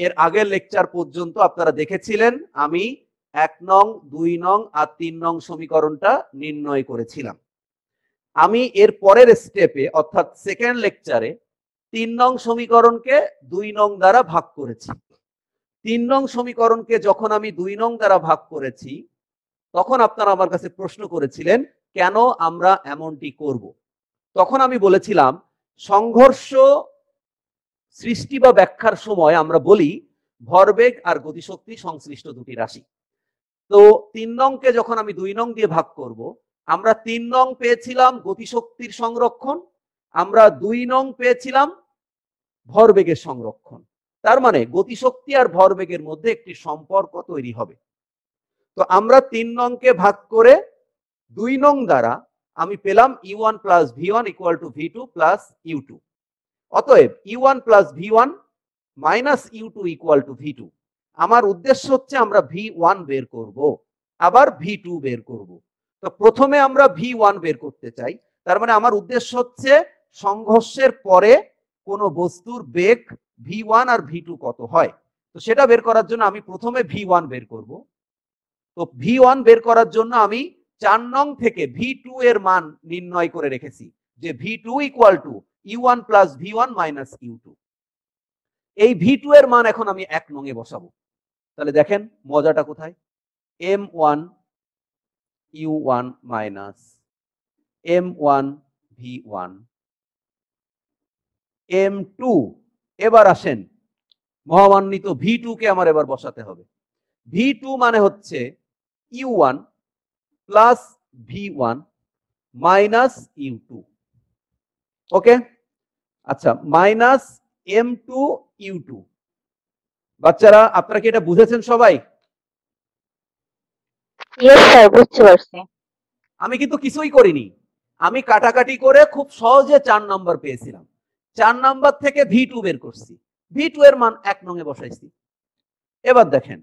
Speaker 1: এর আগের লেকচার পর্যন্ত আপনারা দেখেছিলেন আমি 1 নং 2 নং আর 3 নং সমীকরণটা নির্ণয় করেছিলাম। আমি এর পরের স্টেপে অর্থাৎ সেকেন্ড লেকচারে 3 নং সমীকরণকে 2 নং দ্বারা ভাগ করেছি। 3 নং সমীকরণকে যখন আমি 2 নং দ্বারা ভাগ করেছি তখন আপনারা আমার কাছে প্রশ্ন করেছিলেন কেন আমরা এমনটি করব। তখন আমি বলেছিলাম সংঘর্ষ সৃষ্টি বা ব্যাখ্যার সময় আমরা বলি ভরবেগ আর গতিশক্তি সংশ্লিষ্ট দুটি রাশি। তো 3 নংকে যখন আমি 2 নং দিয়ে ভাগ করব, আমরা 3 নং পেয়েছিলাম গতিশক্তির সংরক্ষণ, আমরা 2 নং পেয়েছিলাম ভরবেগের সংরক্ষণ। তার মানে গতিশক্তি আর ভরবেগের মধ্যে একটি সম্পর্ক তৈরি হবে। তো আমরা 3 নংকে ভাগ করে 2 নং দ্বারা আমি পেলাম u1 plus v1 equal to v2 plus u2। অতএব u1 plus v1 minus u2 equal to v2। আমার উদ্দেশ্য হচ্ছে আমরা v1 বের করব, আবার v2 বের করব। তো প্রথমে আমরা v1 বের করতে চাই, তার মানে আমার উদ্দেশ্য হচ্ছে সংঘর্ষের পরে কোন বস্তুর বেগ v1 আর v2 কত হয়। তো সেটা বের করার জন্য আমি প্রথমে v1 বের করব। তো v1 বের করার জন্য আমি 4 নং থেকে v2 এর মান নির্ণয় করে রেখেছি যে v2 equal two u1 plus v1 minus u2। এই v2 এর মান এখন আমি 1 নং এ বসাবো। তাহলে দেখেন মজাটা কোথায়, m1 u1 minus m1 v1 m2। এবার আসেন মহামান্বিত v2 কে আমার এবার বসাতে হবে। v2 মানে হচ্ছে u1 plus v1 minus u2। ওকে, আচ্ছা, মাইনাস m2 u2। বাচ্চারা আপনারা কি এটা বুঝেছেন সবাই?
Speaker 3: ইয়েস স্যার, বুঝতে পারছি।
Speaker 1: আমি কিন্তু কিছুই করিনি, আমি কাটাকাটি করে খুব সহজে 4 নাম্বার পেয়েছিলাম। 4 নাম্বার থেকে v2 বের করছি, v2 এর মান 1 নং এ বসাইছি। এবার দেখেন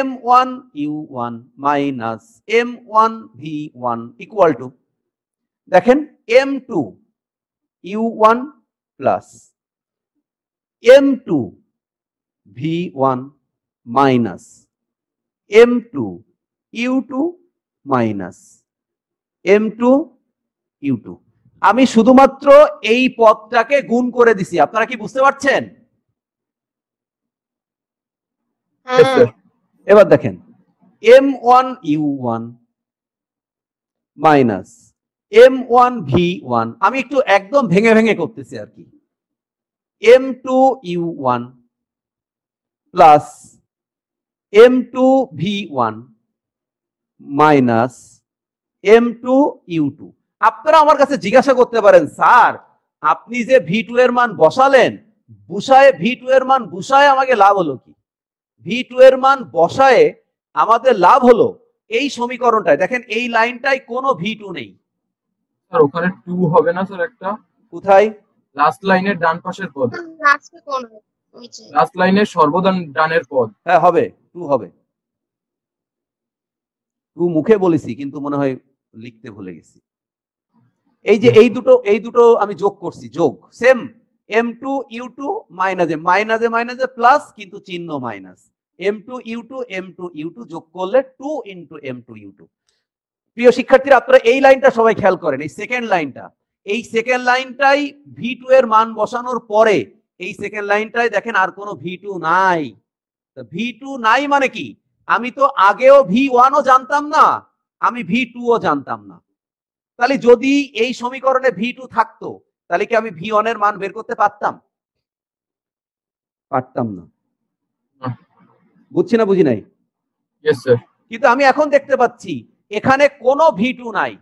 Speaker 1: m1 u1 minus m1 v1 equal to, দেখেন m2 u1 plus m2 v1 minus m2 u2 minus m2 u2। আমি শুধুমাত্র এই পদটাকে গুণ করে দিছি, আপনারা কি বুঝতে পারছেন? এবার দেখেন m1 u1 minus m1 v1, আমি একটু একদম ভেঙে ভেঙে করতেছি আর কি, m2 u1 plus m2 v1 minus m2 u2। আপনারা আমার কাছে জিজ্ঞাসা করতে পারেন স্যার আপনি যে v2 এর মান বসালেন, বসায় v2 এর মান বসায় আমাকে লাভ হলো কি? v2 এর মান বসায় আমাদের লাভ হলো এই সমীকরণটায় দেখেন এই লাইনটায় কোনো v2 নেই।
Speaker 4: স্যার ওখানে 2 হবে না স্যার? একটা
Speaker 1: কোথায়?
Speaker 4: লাস্ট লাইনের ডান পাশের পদ,
Speaker 2: লাস্টে কোন
Speaker 4: লাস্ট লাইনের সর্বদান ডানের পদ।
Speaker 1: হ্যাঁ হবে, 2 হবে। 2 মুখে বলেছি কিন্তু মনে হয় লিখতে ভুলে গেছি। এই যে এই দুটো আমি যোগ করছি, যোগ সেম m2 u2 মাইনাসে মাইনাসে মাইনাসে প্লাস কিন্তু চিহ্ন মাইনাস, m2 u2 যোগ করলে 2 ইনটু m2 u2। প্রিয় শিক্ষার্থীরা আপনারা এই লাইনটা সবাই খেয়াল করেন, এই সেকেন্ড লাইনটা, এই সেকেন্ড লাইনটাই v2 এর মান বসানোর পরে এই সেকেন্ড লাইনটাই দেখেন আর কোনো v2 নাই। v2 নাই মানে কি, আমি তো আগেও v1 ও জানতাম না, আমি v2 ও জানতাম না। তাহলে যদি এই সমীকরণে v2 থাকতো তাহলে কি আমি v1 এর মান বের করতে পারতাম? পারতাম না। বুঝছি না বুঝি নাই?
Speaker 4: Yes sir.
Speaker 1: কিন্তু আমি এখন দেখতে পাচ্ছি এখানে কোনো v2 নাই,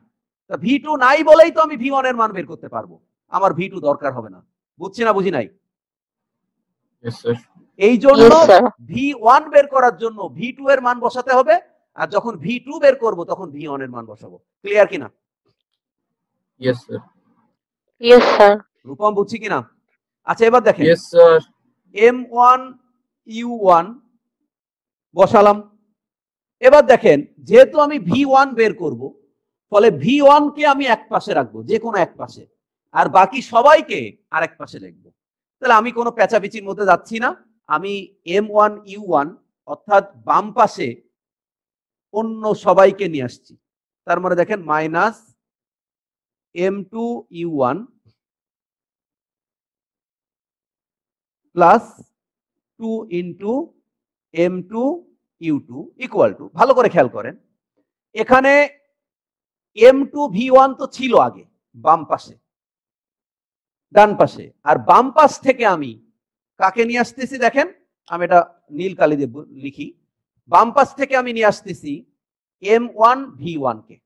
Speaker 1: তা v2 নাই বলেই তো আমি v1 এর মান বের করতে পারবো, আমার v2 দরকার হবে না। বুঝছি না বুঝি নাই?
Speaker 4: Yes, sir.
Speaker 1: এই জন্য
Speaker 3: Yes, sir.
Speaker 1: V1 বের করার জন্য V2 এর মান বসাতে হবে, আর যখন V2 বের করব তখন V1 এর মান বসাবো। ক্লিয়ার কিনা?
Speaker 4: Yes, sir.
Speaker 3: Yes, sir.
Speaker 1: Rupam বুঝছি কিনা? আচ্ছা এবার দেখেন
Speaker 4: Yes, sir.
Speaker 1: M1 U1 বসালাম। এবার দেখেন যেহেতু আমি V1 বের করব, ফলে V1 কে আমি এক পাশে রাখবো, যে কোনো এক পাশে, আর বাকি সবাইকে আরেক পাশে লিখবো। তাহলে আমি কোনো পেঁচাপিচির মধ্যে যাচ্ছি না, আমি M1 U1 অর্থাৎ বাম পাশে অন্য সবাইকে নিয়ে আসছি। তার মানে দেখেন minus M2 U1 plus 2 into M2 U2 equal to, ভালো করে খেয়াল করেন, এখানে M2 V1 তো ছিল আগে বাম পাশে, ডান পাশে, আর বাম পাশ থেকে আমি কাকে নিয়ে আসতেছি দেখেন, আমি এটা নীল কালি দিয়ে লিখি, বাম পাশ থেকে আমি নিয়ে আসতেছি M1 V1 কে।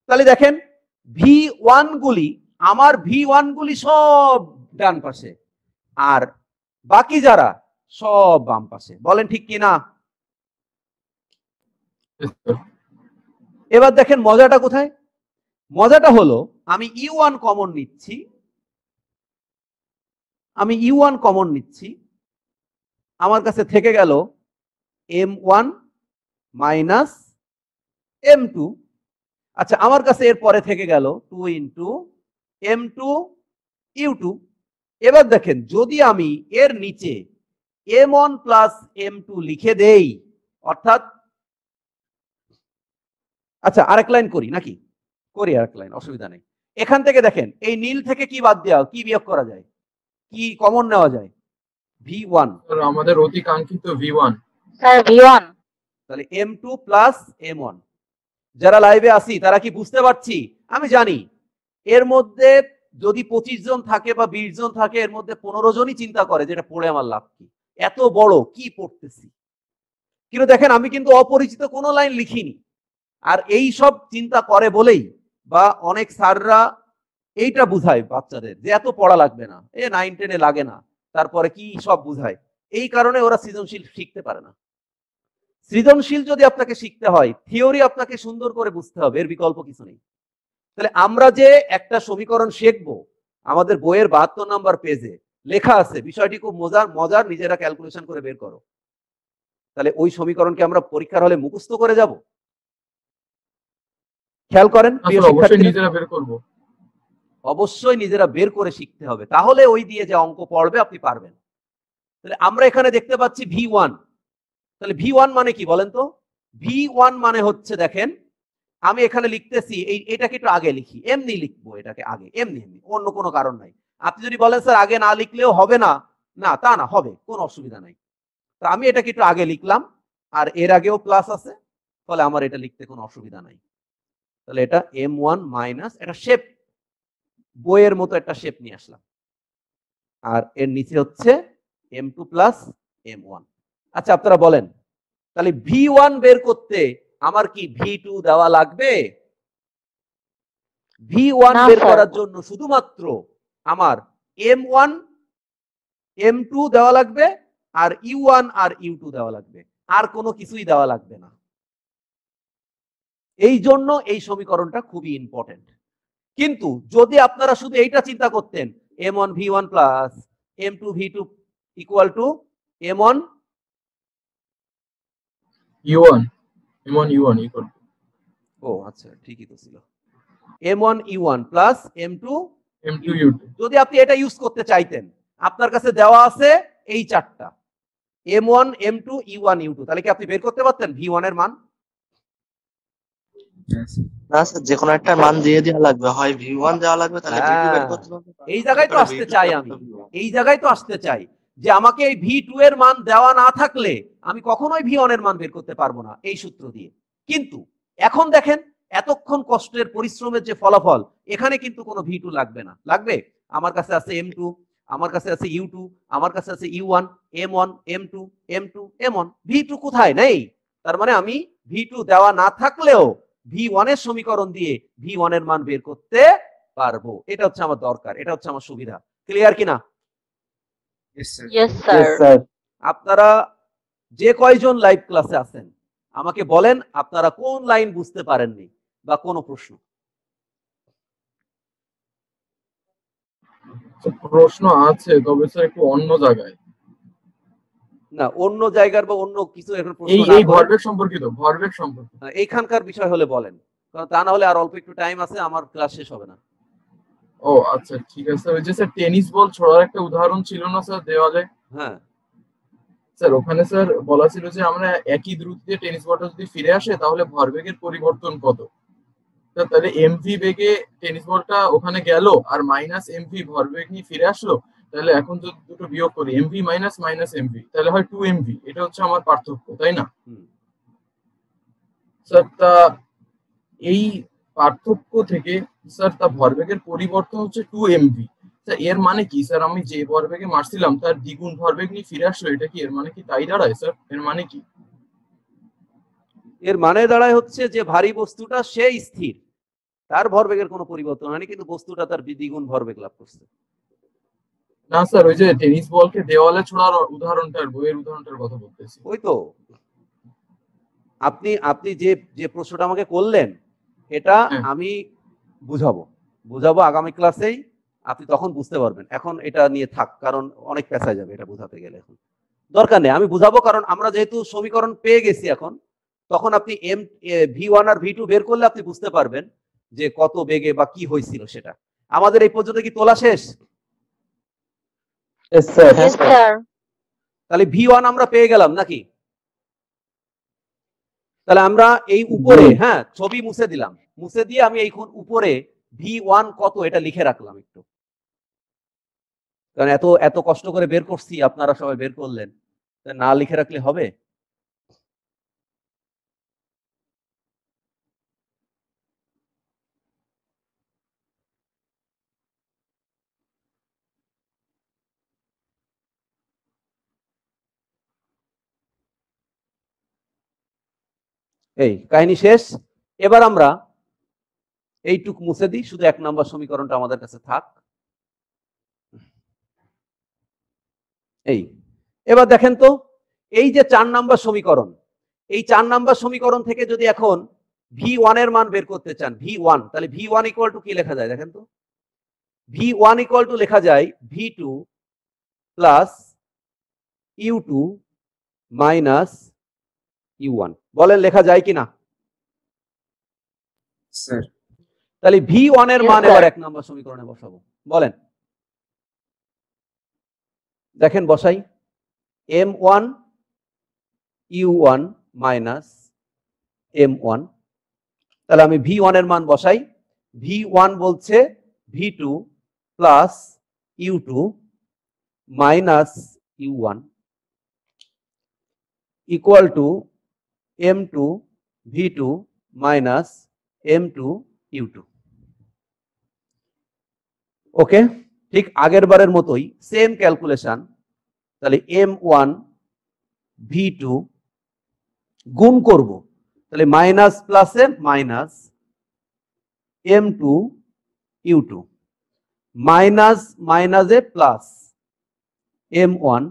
Speaker 1: তাহলে দেখেন V1 গুলি, আমার V1 গুলি সব ডান পাশে, আর বাকি যারা সব বাম পাশে। বলেন ঠিক কিনা?
Speaker 4: Yes, sir.
Speaker 1: এবার দেখেন মজাটা কোথায়? মজাটা হলো আমি U1 কমন নিচ্ছি, আমি U1 কমন নিচ্ছি, আমার কাছে থেকে গেল M1 মাইনাস M2। আচ্ছা আমার কাছে এর পরে থেকে গেল 2 ইন্টু M2 U2। এবার দেখেন যদি আমি এর নিচে M1 প্লাস M2 লিখে দেই, অর্থাৎ আচ্ছা আরেক লাইন করি নাকি? করি আরেক লাইন, অসুবিধা নেই। এখান থেকে দেখেন এই নীল থেকে কি বাদ দেওয়া, কি বিয়োগ করা যায়, কি কমন নেওয়া যায়? V1।
Speaker 4: Sir, আমাদের অতি কাঙ্ক্ষিত V1.
Speaker 3: Sir, V1.
Speaker 1: তাহলে M2 প্লাস M1। যারা লাইভে আসি তারা কি বুঝতে পারছি? আমি জানি এর মধ্যে যদি 25 জন থাকে বা 20 জন থাকে, এর মধ্যে 15 জনই চিন্তা করে যেটা পড়ে আমার লাভ কি, এত বড় কি পড়তেছি। কিন্তু দেখেন আমি কিন্তু অপরিচিত কোনো লাইন লিখিনি, আর এই সব চিন্তা করে বলেই বা অনেক স্যাররা এইটা বুঝায় বাচ্চাদের যে এত পড়া লাগবে না, 9 10-এ লাগে না, তারপরে কি সব বুঝায়, এই কারণে ওরা সৃজনশীল শিখতে পারে না। সৃজনশীল যদি আপনাকে শিখতে হয়, থিওরি আপনাকে সুন্দর করে বুঝতে হবে, এর বিকল্প কিছু নেই। তাহলে আমরা যে একটা সমীকরণ শিখবো, আমাদের বইয়ের 72 নাম্বার পেজে লেখা আছে, বিষয়টি খুব মজার, নিজেরা ক্যালকুলেশন করে বের করো। তাহলে ওই সমীকরণকে আমরা পরীক্ষার হলে মুখস্থ করে যাব? খেয়াল করেন প্রিয় শিক্ষার্থীরা,
Speaker 4: নিজেরা বের করব,
Speaker 1: অবশ্যই নিজেরা বের করে শিখতে হবে, তাহলে ওই দিয়ে যে অঙ্ক পড়বে আপনি পারবেন। তাহলে আমরা এখানে দেখতে পাচ্ছি V1। তাহলে V1 মানে কি বলেন তো? V1 মানে হচ্ছে দেখেন আমি এখানে লিখতেছি, এটাকে একটু আগে লিখি, এমনি লিখবো এটাকে আগে, এমনি অন্য কোনো কারণ নাই। আপনি যদি বলেন স্যার আগে না লিখলেও হবে না, না তা না, হবে, কোনো অসুবিধা নাই। তো আমি এটাকে একটু আগে লিখলাম, আর এর আগেও প্লাস আছে, ফলে আমার এটা লিখতে কোনো অসুবিধা নাই। তাহলে এটা M1 মাইনাস, এটা শেপ, বইয়ের মতো একটা শেপ নিয়ে আসলাম, আর এর নিচে হচ্ছে M2 প্লাস M1। আচ্ছা আপনারা বলেন তাহলে V1 বের করতে আমার কি V2 দেওয়া লাগবে? V1 বের করার জন্য শুধুমাত্র আমার M1 M2 দেওয়া লাগবে, আর U1 আর U2 দেওয়া লাগবে, আর কোনো কিছুই দেওয়া লাগবে না। এই জন্য এই সমীকরণটা খুবই ইম্পর্টেন্ট। কিন্তু যদি আপনারা শুধু এইটা চিন্তা করতেন, M1 V1 plus M2 V2 equal to M1
Speaker 4: U1, M1 U1 equal to,
Speaker 1: ও আচ্ছা ঠিকই তো ছিল, M1 U1 plus M2
Speaker 4: U2।
Speaker 1: যদি আপনি এটা ইউজ করতে চাইতেন, আপনার কাছে দেওয়া আছে এই চারটা M1 M2 U1 U2, তাহলে কি আপনি বের করতে পারতেন V1 এর মান?
Speaker 7: না স্যার, যে কোনো একটা মান দিয়ে দেওয়া লাগবে, হয় V1 দেওয়া লাগবে, তাহলে V2 বের করতে হবে।
Speaker 1: এই জায়গায় তো আসতে চাই আমি, এই জায়গায় তো আসতে চাই যে আমাকে এই V2 এর মান দেওয়া না থাকলে আমি কখনোই V1 এর মান বের করতে পারবো না এই সূত্র দিয়ে। কিন্তু এখন দেখেন এতক্ষণ কষ্টের পরিশ্রমের যে ফলাফল, এখানে কিন্তু কোনো V2 লাগবে না। লাগবে? আমার কাছে আছে M2, আমার কাছে আছে U2, আমার কাছে আছে U1, M1 M2 M2 M1, V2 কোথায় নেই। তার মানে আমি V2 দেওয়া না থাকলেও V1 এর সমীকরণ দিয়ে V1 এর মান বের করতে পারবো। এটা হচ্ছে আমার দরকার, এটা হচ্ছে আমার সুবিধা। ক্লিয়ার কিনা?
Speaker 6: Yes, sir.
Speaker 3: Yes
Speaker 5: Yes,
Speaker 3: sir.
Speaker 5: sir.
Speaker 1: আপনারা যে কয়জন লাইভ ক্লাসে আছেন আমাকে বলেন আপনারা কোন লাইন বুঝতে পারেননি বা কোন প্রশ্ন।
Speaker 4: প্রশ্ন আছে, তবে স্যার একটু অন্য জায়গায়।
Speaker 1: না, অন্য জায়গার বা অন্য কিছু এখন প্রশ্ন
Speaker 4: এই
Speaker 1: না
Speaker 4: এই
Speaker 1: করে
Speaker 4: ভরবেগ সম্পর্কিত
Speaker 1: এইখানকার বিষয় হলে বলেন, কারণ তা না হলে আর অল্প একটু টাইম আছে, আমার ক্লাস শেষ হবে না।
Speaker 4: ও আচ্ছা ঠিক আছে। ওই যে স্যার টেনিস বল ছোড়ার একটা উদাহরণ ছিল না স্যার দেওয়ালে?
Speaker 1: হ্যাঁ
Speaker 4: স্যার ওখানে স্যার বলা ছিল যে আমরা একই দ্রুতিতে টেনিস বলটা যদি ফিরে আসে তাহলে ভরবেগের পরিবর্তন কত। তাহলে এমভি বেগে টেনিস বলটা ওখানে গেল আর মাইনাস এমভি ভরবেগ নিয়ে ফিরে আসলো, তাহলে এখন যদি দুটো বিয়োগ করি এমভি মাইনাস মাইনাস এমভি তাহলে হয় 2 এমভি। এটা হচ্ছে আমার পার্থক্য, তাই না স্যার? তা এই পার্থক্য থেকে স্যার তা ভরবেগের পরিবর্তন হচ্ছে 2 এমভি। স্যার এর মানে কি স্যার? আমি যে ভরবেগে মারছিলাম তার দ্বিগুণ ভরবেগ নিয়ে ফিরে আসলো, এটা কি এর মানে কি তাই দাঁড়ায় স্যার? এর মানে কি?
Speaker 1: এর মানে দাঁড়ায় হচ্ছে যে ভারী বস্তুটা সে স্থির, তার ভরবেগের কোনো পরিবর্তন হয়নি, কিন্তু বস্তুটা তার দ্বিগুণ ভরবেগ লাভ করছে।
Speaker 4: না স্যার, ওই যে টেনিস বলকে দেওয়ালে ছোড়ার উদাহরণটার বইয়ের উদাহরণটার কথা বলতেছি।
Speaker 1: ওই তো আপনি আপনি যে যে প্রশ্নটা আমাকে করলেন এটা আমি বুঝাবো আগামী ক্লাসেই, আপনি তখন বুঝতে পারবেন। এখন এটা নিয়ে থাক, কারণ অনেক পেঁচায় যাবে এটা বোঝাতে গেলে। এখন দরকার নেই, আমি বুঝাবো, কারণ আমরা যেহেতু সমীকরণ পেয়ে গেছি এখন, তখন আপনি V1 আর V2 বের করলে আপনি বুঝতে পারবেন যে কত বেগে বা কি হয়েছিল সেটা। আমাদের এই পর্যন্ত কি তোলা শেষ?
Speaker 5: Yes, sir.
Speaker 3: Yes sir.
Speaker 1: তাহলে V1 আমরা পেয়ে গেলাম নাকি? তাহলে আমরা এই উপরে হ্যাঁ ছবি মুছে দিলাম, মুছে দিয়ে আমি এই উপরে V1 কত এটা লিখে রাখলাম একটু, কারণ এত এত কষ্ট করে বের করছি, আপনারা সবাই বের করলেন, না লিখে রাখলে হবে? এই কাহিনী শেষ। এবার আমরা এইটুক মুছে দিই, শুধু 1 নম্বর সমীকরণটা আমাদের কাছে থাক। এই এবার দেখেন তো, এই যে 4 নম্বর সমীকরণ, এই 4 নম্বর সমীকরণ থেকে যদি এখন V1 এর মান বের করতে চান, V1, তাহলে V1 ইকুয়াল টু কি লেখা যায় দেখেন তো? V1 ইকুয়াল টু লেখা যায় V2 plus U2 minus U1। বলেন লেখা যায় কিনা?
Speaker 6: Sir.
Speaker 1: তাহলে V1 এর
Speaker 3: Yes,
Speaker 1: মান
Speaker 3: sir.
Speaker 1: এবার 1 নম্বর সমীকরণে বসাবো। বলেন, দেখেন বসাই। M1 U1 মাইনাস M1, তাহলে আমি V1 এর মান বসাই। V1 বলছে V2 plus U2 minus U1 equal two M2 V2 minus M2 U2। ওকে, ঠিক আগের বারের মতোই সেম ক্যালকুলেশন। তাহলে M1 V2 গুণ করব, তাহলে মাইনাস প্লাসে মাইনাস M2 U2 মাইনাস মাইনাসে প্লাস M1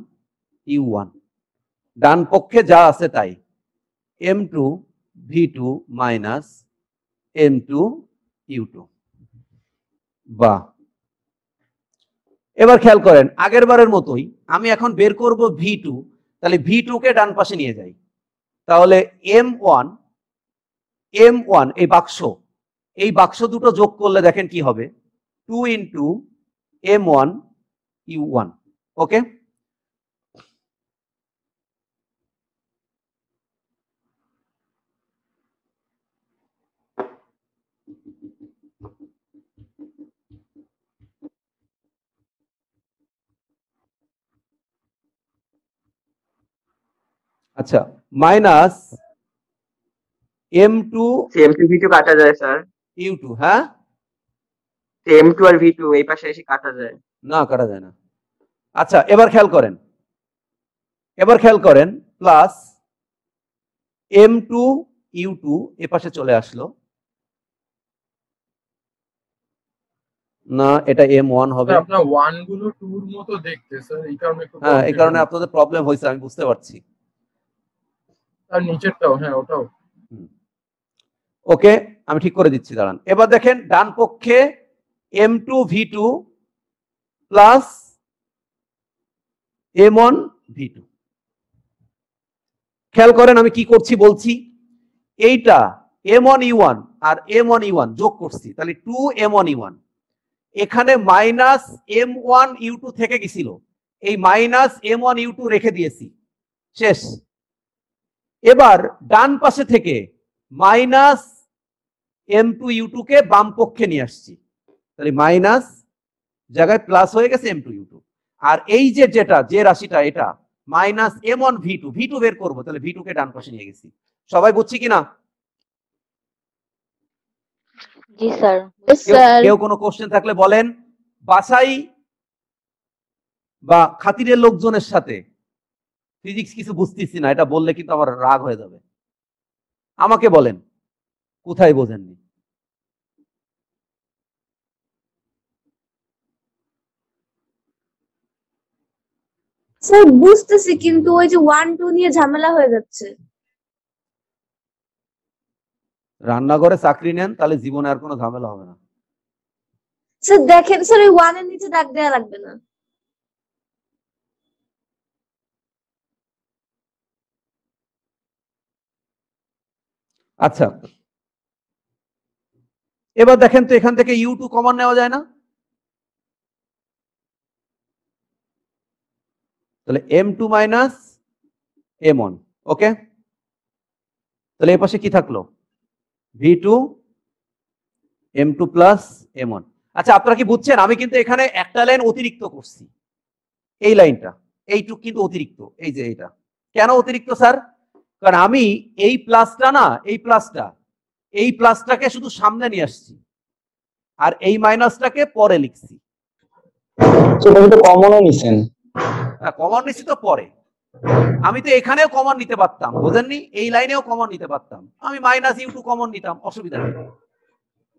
Speaker 1: U1, ডান পক্ষে যা আছে তাই, M2 V2 minus M2 U2। বাহ, এবার খেয়াল করেন আগের বারের মতোই আমি এখন বের করব V2, তাহলে V2 কে ডান পাশে নিয়ে যাই, তাহলে M1 এই বাক্স দুটো যোগ করলে দেখেন কি হবে, 2 ইন্টু M1 U1। ওকে, আচ্ছা, মাইনাস M2
Speaker 5: M2 V2 কাটা যায় স্যার।
Speaker 1: U2, হ্যাঁ
Speaker 5: M2 আর V2 এই পাশে এসে কাটা যায়।
Speaker 1: না, কাটা যায় না। আচ্ছা, এবার খেয়াল করেন প্লাস M2 U2 এ পাশে চলে আসলো, না, এটা M1 হবে।
Speaker 4: স্যার আপনার 1 গুলো 2 এর মতো দেখতে স্যার, এই কারণে একটু
Speaker 1: হ্যাঁ, এই কারণে আপনাদের প্রবলেম হয়েছে, আমি বুঝতে পারছি।
Speaker 4: আর নিচেরটাও, হ্যাঁ ওটাও।
Speaker 1: ওকে, আমি ঠিক করে দিচ্ছি, দাঁড়ান। এবার দেখেন ডান পক্ষে M2 V2 plus M1 V2। খেয়াল করেন আমি কি করছি বলছি, এইটা M1 E1 আর M1 E1 যোগ করছি, তাহলে 2 M1 E1। এখানে মাইনাস M1 U2 থেকে গেছিল, এই মাইনাস M1 U2 রেখে দিয়েছি, শেষ। এবার ডান পাশে থেকে মাইনাস M2 U2 কে বাম পক্ষে নিয়ে আসছি, তাহলে মাইনাস জায়গায় প্লাস হয়ে গেছে M2 U2। আর এই যে রাশিটা, এটা মাইনাস M1 V2, V2 বের করবো, তাহলে V2 কে ডান পাশে নিয়ে গেছি। সবাই বুঝছি কিনা?
Speaker 3: জি স্যার।
Speaker 1: কেউ কোনো কোশ্চেন থাকলে বলেন। বাসাই বা খাতিরের লোকজনের সাথে ফিজিক্স কিছু বুঝতেছি না এটা বললে কিন্তু আমার রাগ হয়ে যাবে। আমাকে বলেন কোথায় বোঝেননি।
Speaker 2: স্যার বুঝতেছি, কিন্তু ওই যে 1 2 নিয়ে ঝামেলা হয়ে যাচ্ছে।
Speaker 1: রান্নাঘরে চাকরি নেন, তাহলে জীবনে আর কোনো ঝামেলা হবে না।
Speaker 2: স্যার দেখেন স্যার, ওই 1 এর নিচে দাগ দেওয়া লাগবে না।
Speaker 1: আচ্ছা, এবার দেখেন তো এখান থেকে U2 কমন নেওয়া যায় না? তাহলে M2 মাইনাস M1। ওকে, তাহলে এ পাশে কি থাকলো? V2 M2 plus M1। আচ্ছা, আপনারা কি বুঝছেন? আমি কিন্তু এখানে একটা লাইন অতিরিক্ত করছি, এই লাইনটা, এইটুক কিন্তু অতিরিক্ত। এই যে এটা কেন অতিরিক্ত স্যার? কারণ আমি এই প্লাসটা না, এই প্লাসটাকে শুধু সামনে নিয়ে আসছি, আর এই মাইনাসটাকে পরে লিখছি।
Speaker 5: কমনও নিছেন?
Speaker 1: কমন নিচ্ছি তো পরে। আমি তো এখানেও কমন নিতে পারতাম, বোঝেননি? এই লাইনেও কমন নিতে পারতাম, আমি মাইনাস U2 কমন নিতাম, অসুবিধা নেই।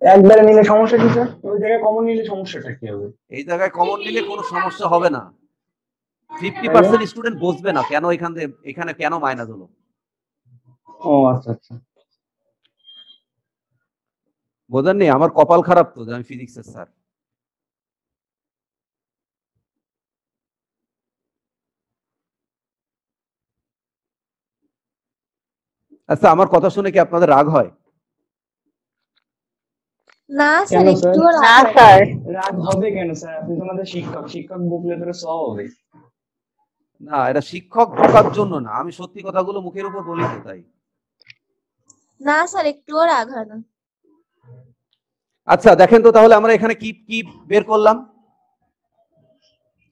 Speaker 5: একবারে নিলে সমস্যা কি স্যার? ওই জায়গায় কমন নিলে সমস্যাটা কি হবে?
Speaker 1: এই জায়গায় কমন নিলে কোনো সমস্যা হবে না। 50% স্টুডেন্ট বুঝবে না কেন এখানে কেন মাইনাস হলো।
Speaker 5: ও আচ্ছা আচ্ছা,
Speaker 1: বোঝেননি? আমার কপাল খারাপ তো যে আমি ফিজিক্সের স্যার। আচ্ছা, আমার কথা শুনে কি আপনাদের রাগ হয়?
Speaker 2: না স্যার,
Speaker 5: কেন স্যার?
Speaker 2: একটু
Speaker 3: না স্যার।
Speaker 5: রাগ হবে কেন স্যার? আপনি তো আমাদের শিক্ষক বকলে ধরে সব হবে।
Speaker 1: না, এটা শিক্ষক ঢোকার জন্য না, আমি সত্যি কথাগুলো মুখের উপর বলি তো, তাই।
Speaker 2: না স্যার, একটুও রাগ হয় না।
Speaker 1: আচ্ছা দেখেন তো, তাহলে আমরা এখানে কি কি বের করলাম?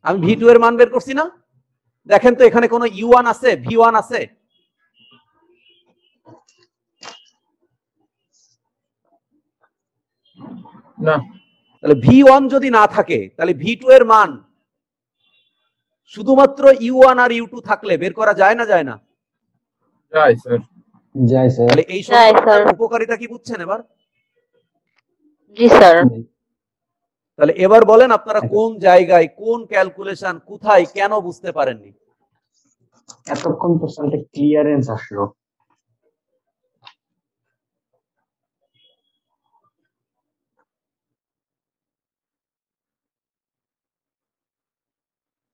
Speaker 1: আমি V2 এর মান বের করছি না? দেখেন তো এখানে কোনো U1 আছে, V1 আছে?
Speaker 4: না।
Speaker 1: তাহলে V1 যদি না থাকে, তাহলে V2 এর মান শুধুমাত্র U1 আর U2 থাকলে বের করা যায় না, যায় না?
Speaker 4: যায় স্যার।
Speaker 5: যাই স্যার।
Speaker 1: তাহলে এই সমস্যার উপকারিতা কি বুঝছেন এবার?
Speaker 3: জি স্যার।
Speaker 1: তাহলে এবার বলেন আপনারা কোন জায়গায়, কোন ক্যালকুলেশন, কোথায়, কেন বুঝতে পারেননি?
Speaker 5: এতক্ষণ প্রশ্নটা ক্লিয়ারেন্স আসলো।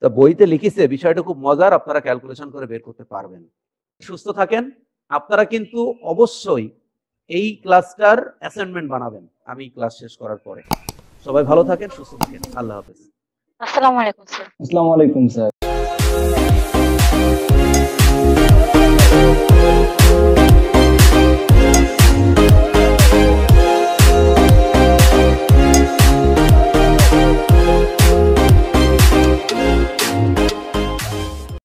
Speaker 1: তা বইতে লিখেছে বিষয়টা খুব মজার, আপনারা ক্যালকুলেশন করে বের করতে পারবেন। সুস্থ থাকেন। আপনারা কিন্তু অবশ্যই এই ক্লাসটার অ্যাসাইনমেন্ট বানাবেন আমি ক্লাস শেষ করার পরে। সবাই ভালো থাকেন, সুস্থ থাকেন। আল্লাহ হাফেজ।
Speaker 3: আসসালামু আলাইকুম স্যার।
Speaker 5: আসসালামু আলাইকুম স্যার।